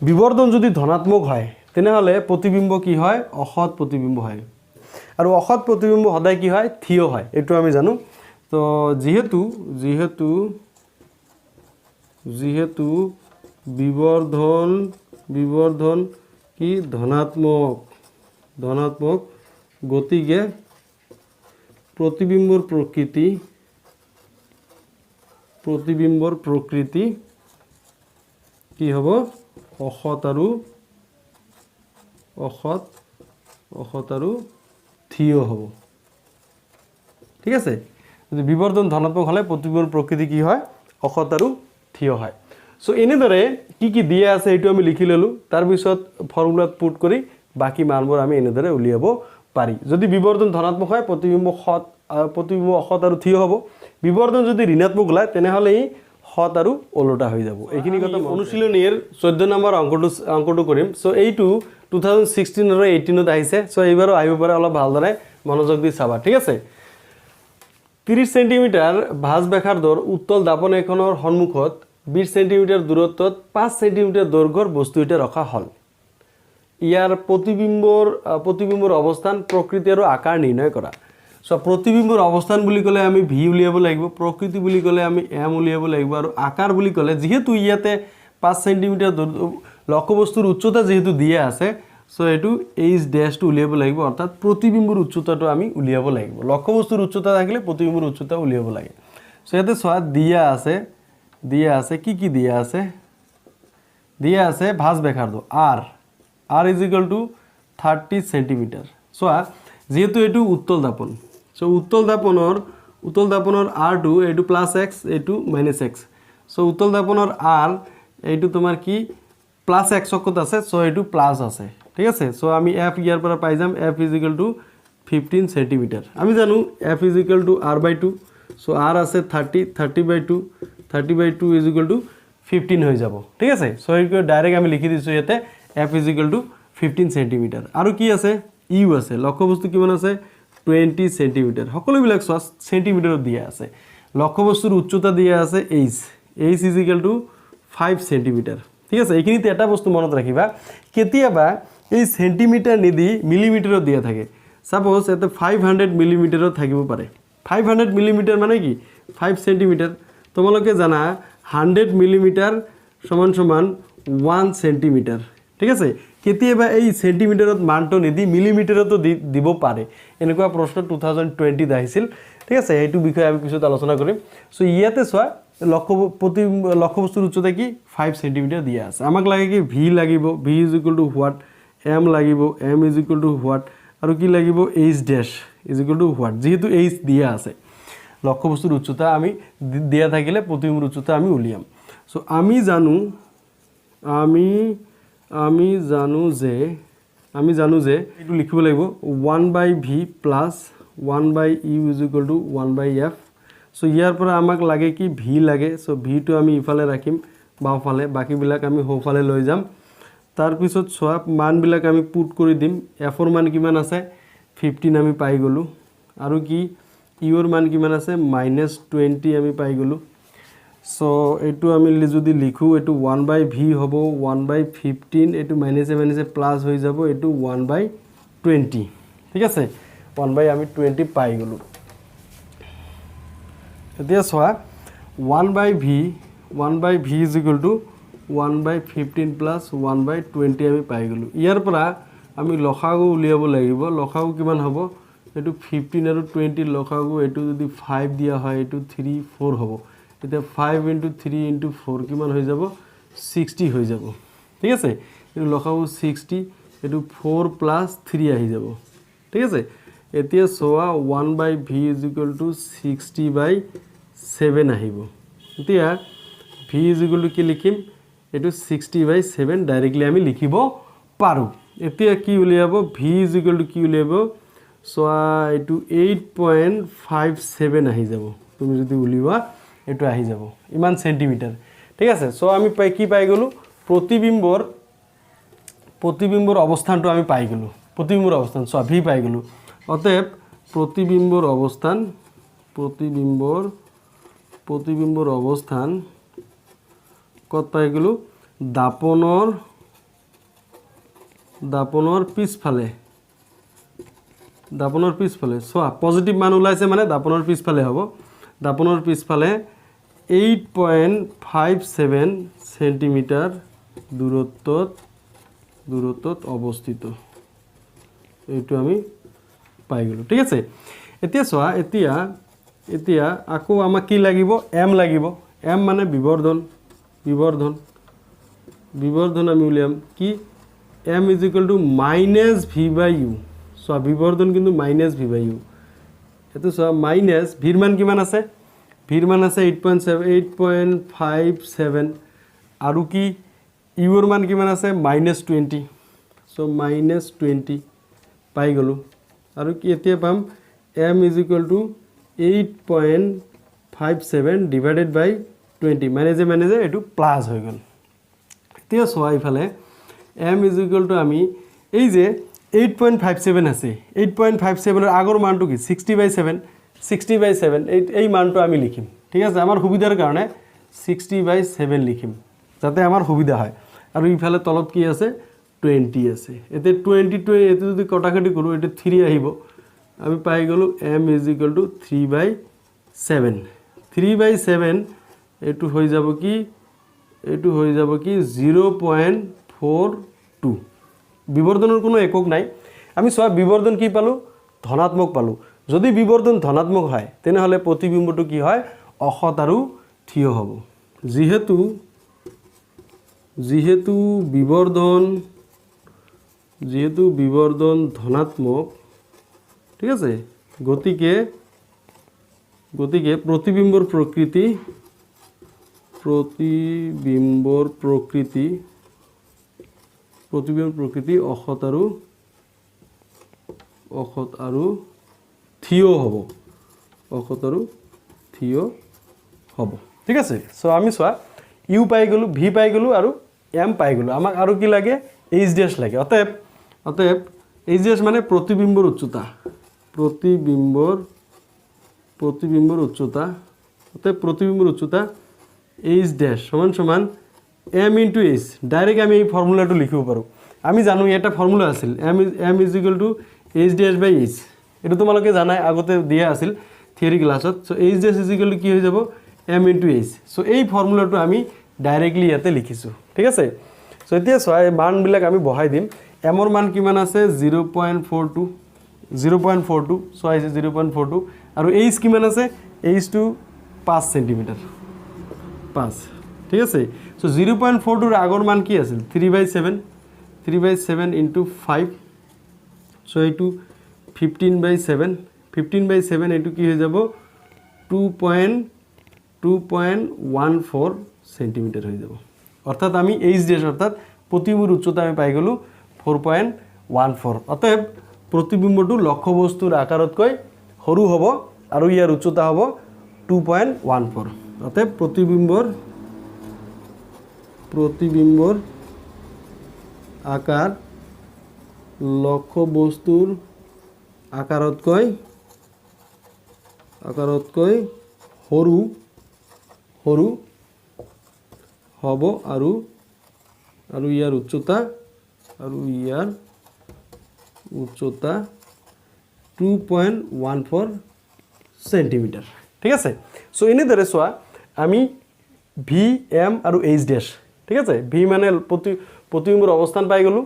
বিবৰ্ধন যদি ধনাত্মক হয় তেনেহলে প্ৰতিবিম্ব কি হয় অসৎ প্ৰতিবিম্ব হয় আৰু অসৎ প্ৰতিবিম্ব সদায় কি হয় থিয় হয় এটো আমি জানো তো যেহেতু বিবৰ্ধন কি ধনাত্মক গতিকে প্ৰতিবিম্বৰ প্ৰকৃতি কি হ'ব অসৎ আৰু থিয় হ'ব ঠিক আছে যদি বিবৰ্ধন ধনাত্মক হলে প্ৰতিবিম্বৰ প্ৰকৃতি কি হয় অসৎ আৰু থিয় হয় সো এনেদৰে কি দিয়া আছে এটো আমি লিখি ললো তাৰ পিছত ফৰ্মুলাত পুট কৰি বাকি মানবোৰ আমি এনেদৰে উলিয়াব পাৰি যদি বিবৰ্ধন ধনাত্মক হয় প্ৰতিবিম্ব অসৎ আৰু থিয় হ'ব বিবৰ্ধন যদি ঋণাত্মক ওলায় তেনেহলে ই সৎ আৰু ওলোটা হৈ যাব এইখিনি কথা অনুশীলনীৰ 14 নম্বৰ অংকটো কৰিম সো এইটো 2016 আৰু 18 ত আহিছে সো এইবাৰো আহিব পাৰে অলপ ভালদৰে মনোযোগ দি চাবা ঠিক আছে 30 সেন্টিমিটাৰ ভাঁজ ব্যাসাৰ্ধৰ উত্তল দাপন এখনৰ সন্মুখত 20 সেন্টিমিটাৰ দূৰত্বত 5 সেন্টিমিটাৰ দৈৰ্ঘ্যৰ বস্তু এটা ৰখা হল ইয়াৰ প্ৰতিবিম্বৰ অৱস্থান প্ৰকৃতি আৰু আকাৰ নিৰ্ণয় কৰা সো প্ৰতিবিম্বৰ অৱস্থান বুলি ক'লে আমি v উলিয়াব লাগিব প্ৰকৃতি বুলি ক'লে আমি m উলিয়াব লাগিব আৰু আকাৰ বুলি ক'লে যেহেতু ইয়াতে 5 সেন্টিমিটাৰ লক্ষ্যবস্তুৰ উচ্চতা যেহেতু দিয়া আছে সো এটো h ড্যাশ টু উলিয়াব লাগিব অৰ্থাৎ প্ৰতিবিম্বৰ উচ্চতাটো আমি উলিয়াব লাগিব লক্ষ্যবস্তুৰ উচ্চতা থাকিলে প্ৰতিবিম্বৰ উচ্চতা উলিয়াব লাগে সো ইয়াতে সোৱা দিয়া আছে কি দিয়া আছে ভাঁজ ব্যাসাৰ্ধ r is equal to 30 centimetre সোৱা যেহেতু এটো উত্তল দাপন সো উত্তল দাপনৰ r2 এটো প্লাস x এটো মাইনাস x সো উত্তল দাপনৰ r এটো তোমাৰ কি প্লাস x অক্ষত আছে সো এটো প্লাস আছে ঠিক আছে সো আমি f ইয়াৰ পৰা পাই যাম f is equal to 15 centimetre আমি জানো f is equal to r/2 so r আছে 30/2 is equal to 15 হৈ যাব ঠিক আছে সো এইটো ডাইৰেক্ট আমি লিখি দিছো ইয়াতে f is equal to 15 centimetre আৰু কি আছে u আছে লক্ষ্যবস্তু কিমান আছে 20 সেন্টিমিটাৰ সকলোবিলাক সেন্টিমিটাৰত দিয়া আছে লক্ষ্যবস্তুৰ উচ্চতা দিয়া আছে h is equal to 5 centimetre ঠিক আছে এইখিনিতে এটা বস্তু মনত ৰাখিবা কেতিয়াবা এই সেন্টিমিটাৰ নিদি মিলিমিটাৰত দিয়া থাকে সাপোজ এতে 500 মিলিমিটাৰত থাকিব পাৰে 500 মিলিমিটাৰ মানে কি 5 সেন্টিমিটাৰ তোমালোকে জানা 100 মিলিমিটাৰ সমান 1 সেন্টিমিটাৰ ঠিক আছে কেতিয়াবা এই সেন্টিমিটাৰত মানটো নিদি মিলিমিটাৰতো দিব পাৰে এনেকুৱা প্ৰশ্ন 2020 আহিছিল ঠিক আছে এইটো বিষয় আমি পিছত আলোচনা কৰিম সো ইয়াতে সোৱা লক্ষ্যবস্তুৰ উচ্চতা কি 5 সেন্টিমিটাৰ দিয়া আছে আমাক লাগে কি v লাগিব v is equal to what m লাগিব m is equal to what আৰু কি লাগিব h dash is equal to what যেহেতু h দিয়া আছে লক্ষ্যবস্তুৰ উচ্চতা আমি দিয়া থাকিলে প্ৰতিবিম্বৰ উচ্চতা আমি উলিয়াম সো আমি জানো যে এটো লিখিব লাগিব 1/v plus 1/u is equal to 1/f so ইয়াৰ পৰা আমাক লাগে কি v লাগে সো v টো আমি ইফালে ৰাখিম বাওফালে বাকি বিলাক আমি হোফালে লৈ যাম তাৰ পিছত সোৱা মান বিলাক আমি পুট কৰি দিম f ৰ মান কিমান আছে 15 আমি পাই গলো আৰু কি u ৰ মান কিমান আছে -20 আমি পাই গলো সো এটো আমি যদি লিখো এটো 1/v হ'ব 1/15 এটো মাইনাসে প্লাস হৈ যাব এটো 1/20 ঠিক আছে 1/আমি 20 পাই গলো এতিয়া সোৱা 1/v is equal to 1/15 plus 1/20 আমি পাই গলো ইয়াৰ পৰা আমি লসাগু উলিয়াব লাগিব লসাগু কিমান হ'ব এটো 15 আৰু 20 লসাগু এটো যদি 5 দিয়া হয় এটো 3 4 হ'ব এটা 5 into 3 into 4 কিমান হৈ যাব 60 হৈ যাব ঠিক আছে এটো লসাগু 60 এটো 4 plus 3 আহি যাব ঠিক আছে এতিয়া চোৱা 1/v = 60/7 আহিব এতিয়া v = কি লিখিম এটো 60/7 ডাইৰেক্টলি আমি লিখিব পাৰো এতিয়া কি উলিয়াব v = কি উলিয়াব চোৱা এটো 8.57 আহি যাব তুমি যদি উলিওৱা এটো আহি যাব ইমান সেন্টিমিটাৰ ঠিক আছে সো আমি পাই কি পাই গলো প্রতিবিম্বর অবস্থানটো আমি পাই গলো প্রতিবিম্বর অবস্থান সো v পাই গলো অতএব প্রতিবিম্বর অবস্থান কত পাই গলো দাপনৰ পিছফালে সো পজিটিভ মান ওলাইছে মানে দাপনৰ পিছফালে হ'ব দাপনৰ পিছফালে 8.57 সেন্টিমিটার দূরত্বত অবস্থিত এইটো আমি পাই গলো ঠিক আছে এতিয়া সোয়া এতিয়া আকো আমাক কি লাগিব m লাগিব m মানে বিবর্ধন আমি উলিয়াম কি m = -v/u সোয়া বিবর্ধন কিন্তু -v/u এতো সোয়া মাইনাস ভির মান কিমান আছে ভির মান আছে 8.57 আৰু কি u এৰ মান কিমান আছে -20 সো -20 পাই গলো আৰু কি এতিয়া পাম m = 8.57 ডিভাইডেড বাই 20 মাইনাসে এটো প্লাস হৈ গল এতিয়া সোয়া ইফালে m = আমি এই যে 8.57 আছে 8.57 এর আগৰ মানটো কি 60/7 এই মানটো আমি লিখিম ঠিক আছে আমাৰ সুবিধাৰ কাৰণে 60/7 লিখিম যাতে আমাৰ সুবিধা হয় আৰু ইফালে তলত কি আছে 20 আছে এতে 22 এতে যদি কটাকাটি কৰো এতে 3 আহিব আমি পাই গলো m = 3/7 এটো হৈ যাব কি 0.42 বিবর্ধনের কোনো একক নাই আমি সব বিবর্ধন কি পালো ধনাত্মক পালো যদি বিবর্ধন ধনাত্মক হয় তেনেহলে প্রতিবিম্বটো কি হয় অসৎ আৰু থিয় হ'ব যেহেতু বিবৰ্ধন ধনাত্মক ঠিক আছে গতিকে প্ৰতিবিম্বৰ প্ৰকৃতি অসৎ আৰু থিয় হ'ব ঠিক আছে সো আমি সোয়া ইউ পাই গলো ভি পাই গলো আৰু এম পাই গলো আমাক আৰু কি লাগে এইচ ড্যাশ লাগে অতএব এইচ ড্যাশ মানে প্রতিবিম্বর উচ্চতা অতএব প্রতিবিম্বর উচ্চতা এইচ ড্যাশ সমান m * h ডাইরেক্ট আমি এই ফর্মুলাটো লিখিব পাৰো আমি জানো এটা ফর্মুলা আছিল m = h'/h এটা তোমালোকে জানাই আগতে দিয়া আছিল থিওরি ক্লাছত সো h' কি হৈ যাব m * h সো এই ফর্মুলাটো আমি ডাইরেক্টলি ইয়াতে লিখিছো ঠিক আছে সো এতিয়া সোয়া এই মান বিলাক আমি বহাই দিম m এর মান কিমান আছে 0.42 সো আছে 0.42 আৰু h কিমান আছে h টো 5 সেন্টিমিটাৰ 5 ঠিক আছে সো 0.42 এৰ আগৰ মান কি আছিল 3/7 into 5 সো এইটো 15/7 এইটো কি হৈ যাব 2.14 সেন্টিমিটার হৈ যাব অর্থাৎ আমি এইচ ড্যাশ অর্থাৎ প্রতিবিম্বর উচ্চতা আমি পাই গলো 4.14 অতএব প্রতিবিম্বটো লক্ষ্যবস্তুৰ আকাৰতকৈ সৰু হ'ব আৰু ইয়াৰ উচ্চতা হ'ব 2.14 অতএব প্ৰতিবিম্বৰ আকাৰ লক্ষ্যবস্তুৰ আকাৰতকৈ সৰু হ'ব আৰু ইয়াৰ উচ্চতা 2.14 সেন্টিমিটাৰ ঠিক আছে সো এনেদৰে চোৱা আমি ভি এম আৰু এইচ ড্যাশ ঠিক আছে ভি মানে প্ৰতিবিম্বৰ অবস্থান পাই গলো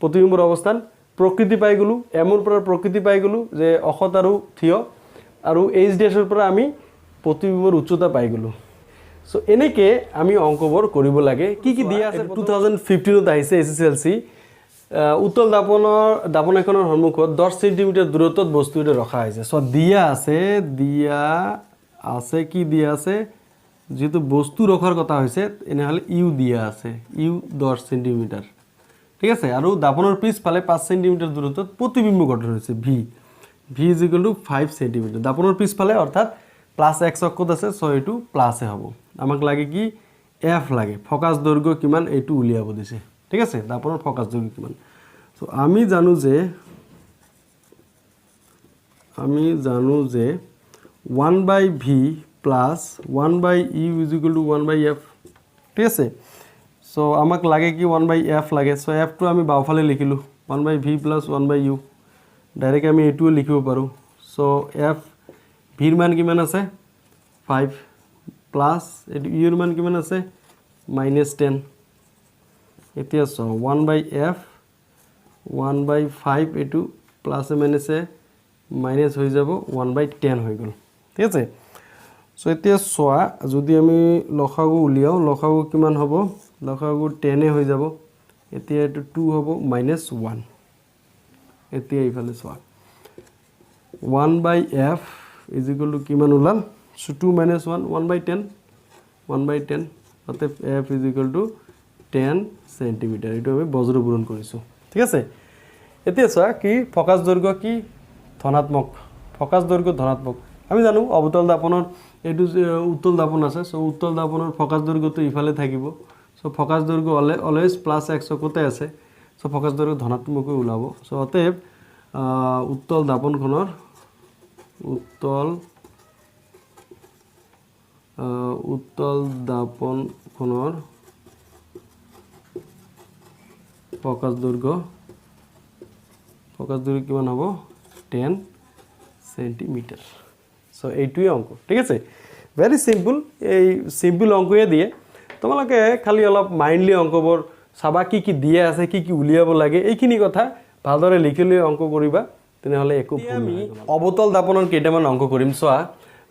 প্ৰতিবিম্বৰ অবস্থান প্ৰকৃতি পাই গলো এমৰ পৰা প্ৰকৃতি পাই গলো যে অসৎ আৰু থিয় আৰু এইচ ড্যাশৰ পৰা আমি প্ৰতিবিম্বৰ উচ্চতা পাই গলো সো এনেকে আমি অঙ্কবোৰ কৰিব লাগে কি দিয়া আছে 2015 ত আহিছে এসএসএলসি উত্তল দাপন এখনৰ সন্মুখত 10 সেন্টিমিটাৰ দূৰত্বত বস্তু এটা ৰখা হৈছে সো দিয়া আছে কি দিয়া আছে যেহেতু বস্তু ৰখাৰ কথা হৈছে এনেহলে ইউ দিয়া আছে ইউ 10 সেন্টিমিটাৰ ঠিক আছে আৰু দাপনৰ পিছফালে 5 সেন্টিমিটাৰ দূৰত্বত প্ৰতিবিম্ব গঠন হৈছে V V is equal to 5 centimetre দাপনৰ পিছফালে অৰ্থাৎ প্লাস x অক্ষত আছে সো এটো প্লাসে হ'ব আমাক লাগে কি এফ লাগে ফোকাস দৈৰ্ঘ্য কিমান এটো উলিয়াব দিছে ঠিক আছে দাপনৰ ফোকাস দৈৰ্ঘ্য কিমান সো আমি জানো যে 1/v plus 1/u is equal to 1/f ঠিক আছে সো আমাক লাগে কি 1/f লাগে সো f টো আমি বাওফালে লিখিলো 1/v plus 1/u ডাইরেক্ট আমি এটো লিখিব পাৰো সো f v এর মান কিমান আছে 5 প্লাস এটো u এর মান কিমান আছে -10 এতিয়া সো 1/f 1/5 এটো প্লাস মাইনাসে মাইনাস হৈ যাব 1/10 হৈ গল ঠিক আছে সো এতিয়া সোয়া যদি আমি লসাগু উলিয়াও লসাগু কিমান হ'ব লসাগু 10 এ হৈ যাব এতিয়া এটো 2 হ'ব -1 এতিয়া ইফালে সোয়া 1/f is equal to কিমান উলাল সো 2 - 1 1/10 1/10 অতএব f is equal to 10 centimetre এটো আমি বজ্র পূরণ কৰিছো ঠিক আছে এতিয়া সোয়া কি ফোকাস দৈৰ্ঘ্য কি ধনাত্মক ফোকাস দৈৰ্ঘ্য ধনাত্মক আমি জানো অবতল দাপনৰ এটো উত্তল দাপন আছে সো উত্তল দাপনৰ ফোকাস দৈৰ্ঘ্যটো ইফালে থাকিব সো ফোকাস দৈৰ্ঘ্য অলৱেজ প্লাস x অক্ষতে আছে সো ফোকাস দৈৰ্ঘ্য ধনাত্মক হৈ ওলাব সো অতএব উত্তল দাপনখনৰ ফোকাস দৈৰ্ঘ্য কিমান হ'ব 10 সেন্টিমিটার সো এইটোই অঙ্ক ঠিক আছে ভেরি সিম্পল এই সিম্পল অঙ্কয়ে দিয়ে তোমালোকে খালি অলপ মাইন্ডলি অঙ্কবোৰ চাবা কি দিয়ে আছে কি উলিয়াব লাগে এইখিনি কথা ভালদৰে লিখিলে অঙ্ক কৰিবা তেনেহলে একো ভুল আমি অবতল দাপনৰ কেইটামান অঙ্ক কৰিম সোয়া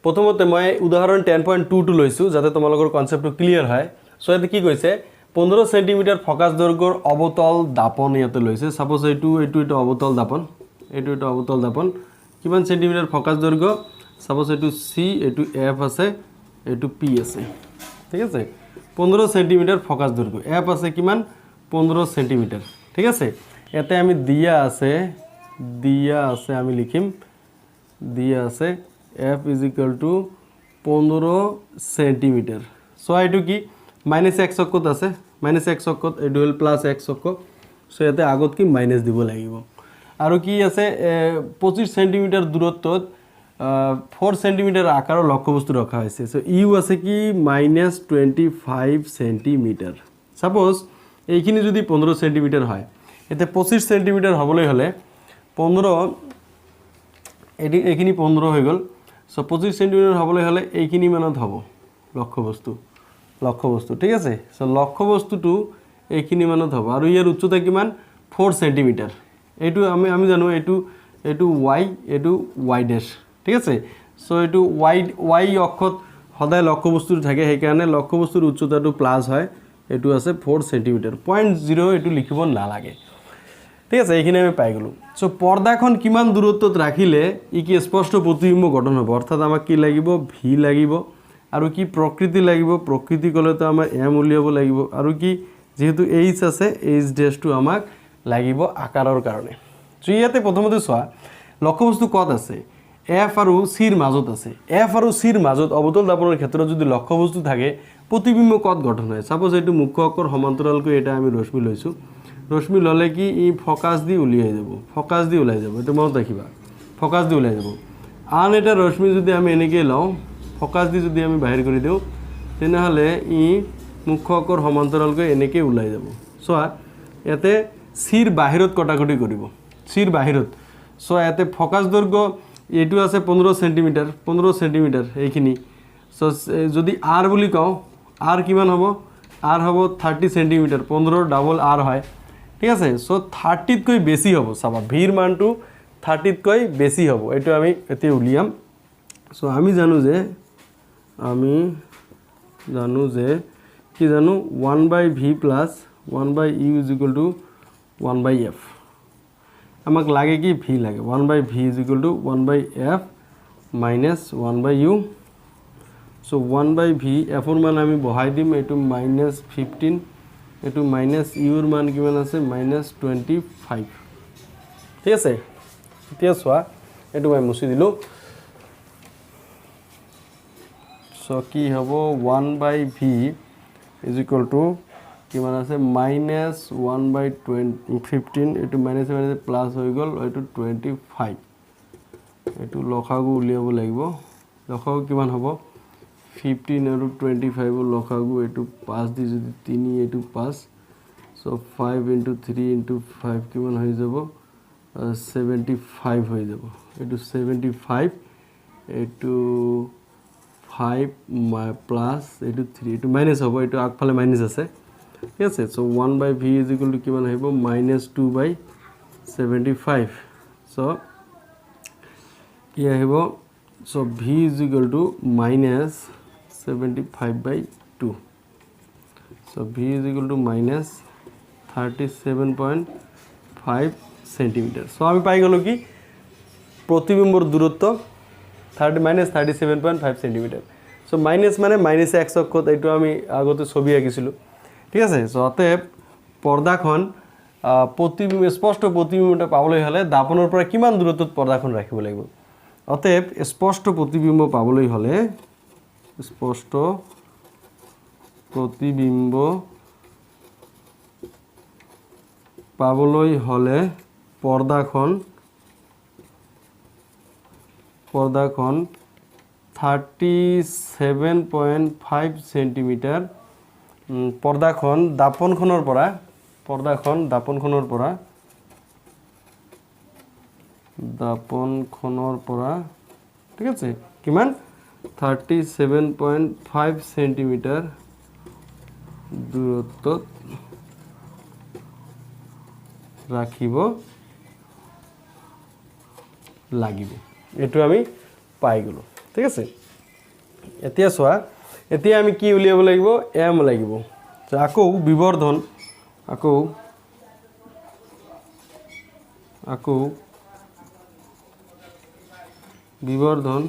প্ৰথমতে মই উদাহৰণ 10.2 টো লৈছো যাতে তোমালোকৰ কনসেপ্টটো ক্লিয়াৰ হয় সো এতে কি কৈছে 15 সেন্টিমিটাৰ ফোকাস দৈৰ্ঘ্যৰ অবতল দাপন ইয়াতে লৈছে সাপোজ এইটো অবতল দাপন এইটো অবতল দাপন কিমান সেন্টিমিটার ফোকাস দৈৰ্ঘ্য সাপোজ এইটো সি এইটো এফ আছে এইটো পি আছে ঠিক আছে 15 সেন্টিমিটার ফোকাস দৈৰ্ঘ্য এফ আছে কিমান 15 সেন্টিমিটার ঠিক আছে এতে আমি দিয়া আছে আমি লিখিম দিয়া আছে f is equal to 15 centimetre so এইটো কি -x অক্ষত আছে -x অক্ষত এইটো হল +x অক্ষ সো এতে আগত কি মাইনাস দিব লাগিব আৰু কি আছে 25 সেন্টিমিটাৰ দূৰত্বত 4 সেন্টিমিটাৰ আকাৰৰ লক্ষ্যবস্তু ৰখা হৈছে সো ইউ আছে কি -25 সেন্টিমিটার সাপোজ এইখিনি যদি 15 সেন্টিমিটার হয় এতে 25 সেন্টিমিটার হবলৈ হলে 15 এইখিনি 15 হৈ গল সো 25 সেন্টিমিটার হবলৈ হলে এইখিনি মানত হ'ব লক্ষ্যবস্তু ঠিক আছে সো লক্ষ্যবস্তুটো এইখিনি মানত হ'ব আৰু ইয়াৰ উচ্চতা কিমান 4 সেন্টিমিটার এইটো আমি জানো এইটো y ড্যাশ ঠিক আছে সো এইটো y অক্ষত সদায় লক্ষ্যবস্তুটো থাকে সেই কাৰণে লক্ষ্যবস্তুৰ উচ্চতাটো প্লাস হয় এইটো আছে 4 সেন্টিমিটার 0.0 এইটো লিখিব নালাগে ঠিক আছে এইখিনি আমি পাই গলো সো পৰ্দাখন কিমান দূৰত্বত ৰাখিলে ই কি স্পষ্ট প্ৰতিবিম্ব গঠন হ'ব অৰ্থাৎ আমাক কি লাগিব ভি লাগিব আৰু কি প্ৰকৃতি লাগিব প্ৰকৃতি কলে তো আমাৰ এম উলিয়াব লাগিব আৰু কি যেহেতু এইচ আছে এইচ ড্যাশটো আমাক লাগিব আকাৰৰ কাৰণে সো ইয়াতে প্ৰথমতে চোৱা লক্ষ্যবস্তু কত আছে এফ আৰু সিৰ মাজত আছে এফ আৰু সিৰ মাজত অবতল দাপনৰ ক্ষেত্ৰত যদি লক্ষ্যবস্তু থাকে প্ৰতিবিম্ব কত গঠন হয় সাপোজ এইটো মুখ্য অক্ষৰ সমান্তৰালকৈ এটা আমি ৰশ্মি লৈছো ৰশ্মি ললে কি ই ফোকাস দি উলিয়াই যাব এটা মনত ৰাখিবা ফোকাস দি উলিয়াই যাব আন এটা ৰশ্মি যদি আমি এনেকৈ লওঁ ফোকাস দি যদি আমি বাহিৰ কৰি দিওঁ তেনেহলে ই মুখ্য অক্ষৰ সমান্তৰালকৈ এনেকৈ ওলাই যাব সোয়া ইয়াতে সিৰ বাহিৰত কটাকটি কৰিব সিৰ বাহিৰত সো ইয়াতে ফোকাস দৈৰ্ঘ্য এইটো আছে 15 সেন্টিমিটার এইখিনি সো যদি r বুলি কওঁ r কিমান হ'ব r হ'ব 30 সেন্টিমিটার 15 ডাবল r হয় ঠিক আছে সো 30 তকৈ বেছি হ'ব চাবা ভিৰ মানটো 30 তকৈ বেছি হ'ব এটো আমি এতে উলিয়াম সো আমি জানো যে কি জানো 1/v plus 1/u is equal to 1/f আমাক লাগে কি v লাগে 1/v is equal to 1/f minus 1/u so 1/v f এর মান আমি বহাই দিম এটু -15 এটু -u এর মান কিমান আছে -25 ঠিক আছে এতিয়া সোয়া এটু মই মুছি দিলো so কি হবো 1/v is equal to কিমান আছে -1/15 এটু মাইনাস মাইনাস প্লাস হৈ গল এটু 25 এটু লখাগু উলিয়াব লাগিব লখাগু কিমান হ'ব 15 আৰু 25 ৰ লখাগু এটু 5 দি যদি 3 এটু 5 so 5 into 3 into 5 কিমান হৈ যাব 75 হৈ যাব এটু 75 এটু 5 প্লাস এটু 3 এটু মাইনাস হ'ব এটু আগফালে মাইনাস আছে ঠিক আছে so 1/v is equal to কিমান হইব -2/75 so কি আহিব so v is equal to -75/2 so v is equal to -37.5 cm so আমি পাই গেল কি প্রতিবিম্বর দূরত্ব -37.5 cm so মাইনাস মানে মাইনাস x অক্ষত এটো আমি আগতে ছবি আঁকিছিল ঠিক আছে সো অতএব পর্দাখন প্রতিবিম্ব স্পষ্ট প্রতিবিম্বটা পাবলৈ হলে দাপনৰ পৰা কিমান দূৰত্বত পৰ্দাখন ৰাখিব লাগিব অতএব স্পষ্ট প্ৰতিবিম্ব পাবলৈ হলে স্পষ্ট প্ৰতিবিম্ব পাবলৈ হলে পৰ্দাখন 37.5 সেন্টিমিটাৰ পৰ্দাখন দাপনখনৰ পৰা ঠিক আছে কিমান 37.5 সেন্টিমিটাৰ দূৰত্বত ৰাখিব লাগিব এটো আমি পাই গলো ঠিক আছে এতিয়া সোয়া এতিয়া আমি কি উলিয়াব লাগিব m লাগিব আকৌ বিবর্ধন আকৌ বিবর্ধন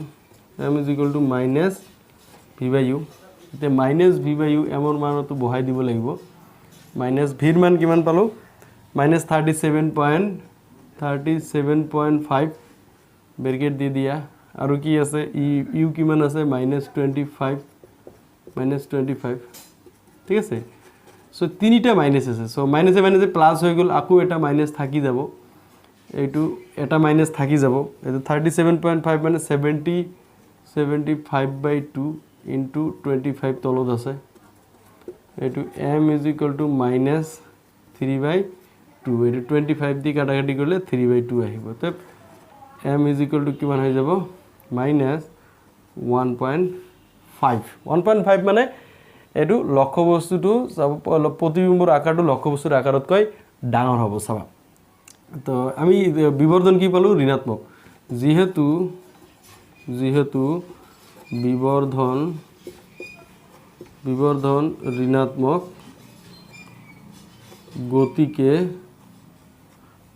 m is equal to -v/u এতে -v/u m এর মানটো বহাই দিব লাগিব -v এর মান কিমান পালো -37.5 ব্র্যাকেট দি দিয়া আৰু কি আছে u কিমান আছে -25 ঠিক আছে সো তিনিটা মাইনাস আছে সো মাইনাসে মাইনাসে প্লাস হৈ গল আকৌ এটা মাইনাস থাকি যাব এইটো এটা মাইনাস থাকি যাব এটো 37.5 মানে 75/2 into 25 তলত আছে এইটো m is equal to -3/2 এটো 25 দি কাটাকাটি করলে 3/2 আহিব তো m is equal to কিমান হৈ যাব -1.5 মানে এটো লক্ষ্যবস্তুটো প্রতিবিম্বর আকারটো লক্ষ্যবস্তুর আকারতকৈ ডাঙৰ হ'ব চাবা তো আমি বিবর্ধন কি পালো ঋণাত্মক যেহেতু বিবর্ধন ঋণাত্মক গতিকে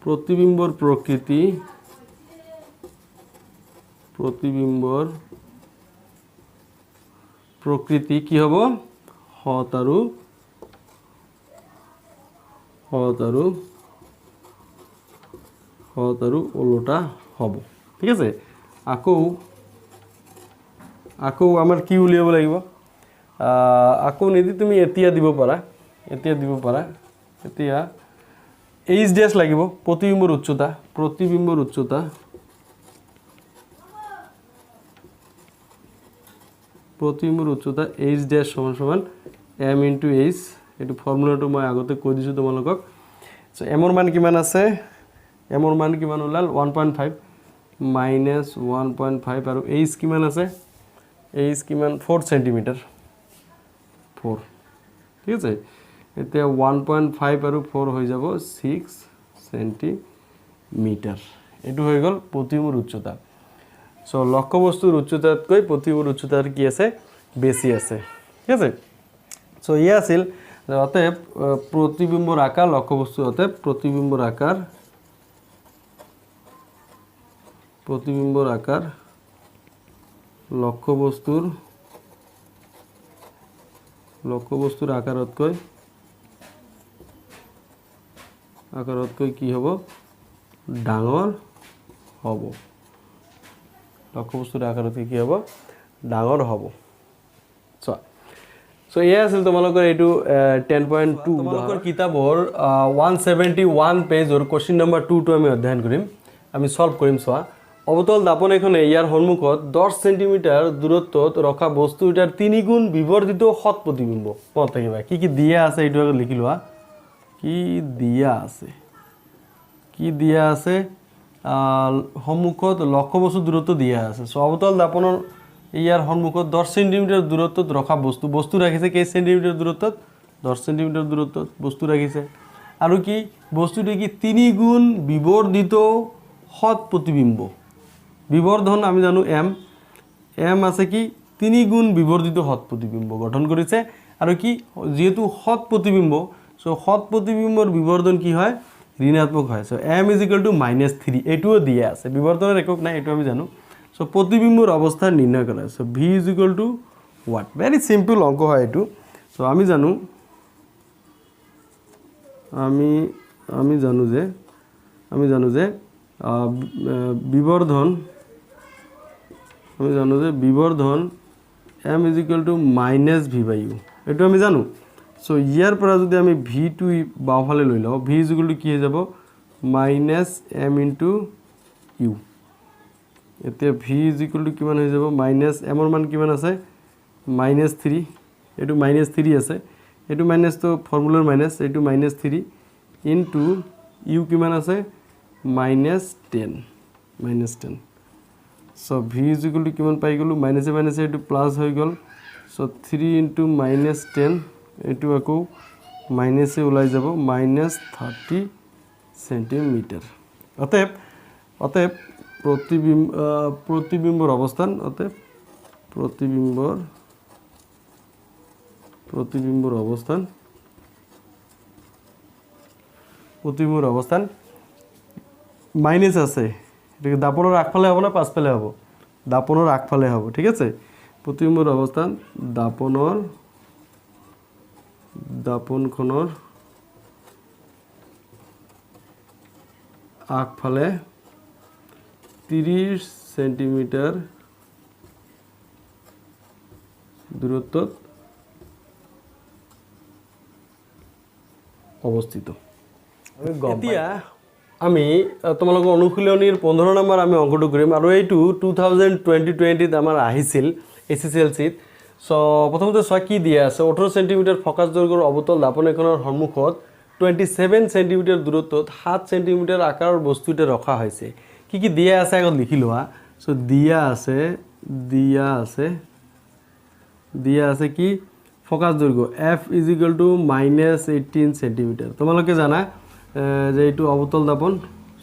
প্রতিবিম্বর প্রকৃতি কি হব হত আৰু ওলোটা হব ঠিক আছে আকৌ আমাৰ কি উলিয়াব লাগিব আকৌ নেদি তুমি এতিয়া দিব পাৰা এতিয়া h ড্যাশ লাগিব প্রতিবিম্বর উচ্চতা h ড্যাশ সমান m into h এটো ফর্মুলাটো মই আগতে কৈ দিছো তোমালোকক সো m এর মান কিমান আছে m এর মান কিমান ওলাল 1.5 -1.5 আৰু h কিমান আছে h কিমান 4 সেন্টিমিটাৰ 4 ঠিক আছে এতিয়া 1.5 আৰু 4 হৈ যাব 6 সেন্টিমিটার এটো হৈ গল প্রতিবিম্বর উচ্চতা সো লক্ষ্যবস্তুর উচ্চতাতকৈ প্রতিবিম্বর উচ্চতার কি আছে বেশি আছে ঠিক আছে সো ইয়া আছিল অতএব প্রতিবিম্বর আকার লক্ষ্যবস্তু অতএব প্রতিবিম্বর আকার লক্ষ্যবস্তুর আকারতকৈ কি হ'ব ডাঙৰ হ'ব লক্ষ্যবস্তুৰ আকাৰতকৈ কি হ'ব ডাঙৰ হ'ব সো এয়া আছিল তোমালোকৰ এইটো 10.2 তোমালোকৰ কিতাপৰ 171 পেজৰ কোৱেশ্চন নম্বৰ 2 টো আমি অধ্যয়ন কৰিম আমি সলভ কৰিম চোৱা অবতল দাপন এখনে ইয়াৰ সন্মুখত 10 সেন্টিমিটাৰ দূৰত্বত ৰখা বস্তু এটাৰ 3 গুণ বিবৰ্ধিত সৎ প্ৰতিবিম্ব মনত ৰাখিবা কি দিয়া আছে এইটো আগত লিখি লোৱা কি দিয়া আছে সন্মুখত লক্ষ্যবস্তু দূৰত্ব দিয়া আছে সো অবতল দাপনৰ ইয়াৰ সন্মুখত 10 সেন্টিমিটাৰ দূৰত্বত ৰখা বস্তু ৰাখিছে কেই সেন্টিমিটাৰ দূৰত্বত 10 সেন্টিমিটাৰ দূৰত্বত বস্তু ৰাখিছে আৰু কি বস্তুটো কি 3 গুণ বিবৰ্ধিত সৎ প্ৰতিবিম্ব বিবৰ্ধন আমি জানো m আছে কি 3 গুণ বিবৰ্ধিত সৎ প্ৰতিবিম্ব গঠন কৰিছে আৰু কি যেহেতু সৎ প্ৰতিবিম্ব সো সৎ প্ৰতিবিম্বৰ বিবৰ্ধন কি হয় ঋণাত্মক হয় সো m -3 এটোও দিয়া আছে বিবৰ্ধনৰ একক নাই এটো আমি জানো সো প্ৰতিবিম্বৰ অৱস্থা নিৰ্ণয় কৰা so v what very simple অংক হয় এটো সো আমি জানো যে বিবৰ্ধন m -v/u এটো আমি জানো সো ইয়াৰ পৰা যদি আমি v টো বাওফালে লৈ লও v কি হৈ যাব -m * u এতিয়া v কিমান হৈ যাব - m ৰ মান কিমান আছে -3 এটো -3 আছে এটো মাইনাস তো ফৰ্মুলাৰ মাইনাস এটো -3 ইনটু u কিমান আছে -10 সো v কিমান পাই গলো মাইনাসে মাইনাসে এটো প্লাস হৈ গল সো 3 ইনটু -10 এটো আকৌ মাইনাসে ওলাই যাব -30 সেন্টিমিটার অতএব প্রতিবিম্বর অবস্থান মাইনাস আছে এটা দাপনের আগফালে হবে না পাছফালে হবে দাপনের আগফালে হবে ঠিক আছে প্রতিবিম্বর অবস্থান দাপনখনৰ আগফালে 30 সেন্টিমিটাৰ দূৰত্বত অবস্থিত এতিয়া আমি তোমালোকৰ অনুশীলনীৰ 15 নম্বৰ আমি অংকটো কৰিম আৰু এইটো 2020 আমাৰ আহিছিল এসএসএলসিত সো প্ৰথমতে চোৱা কি দিয়া আছে 18 সেন্টিমিটাৰ ফকাস দৈৰ্ঘ্যৰ অবতল দাপন এখনৰ সন্মুখত 27 সেন্টিমিটাৰ দূৰত্বত 7 সেন্টিমিটাৰ আকাৰৰ বস্তু এটা ৰখা হৈছে কি দিয়া আছে আগত লিখি লোৱা সো দিয়া আছে কি ফকাস দৈৰ্ঘ্য f -18 সেন্টিমিটাৰ তোমালোকে জানা যে এইটো অবতল দাপন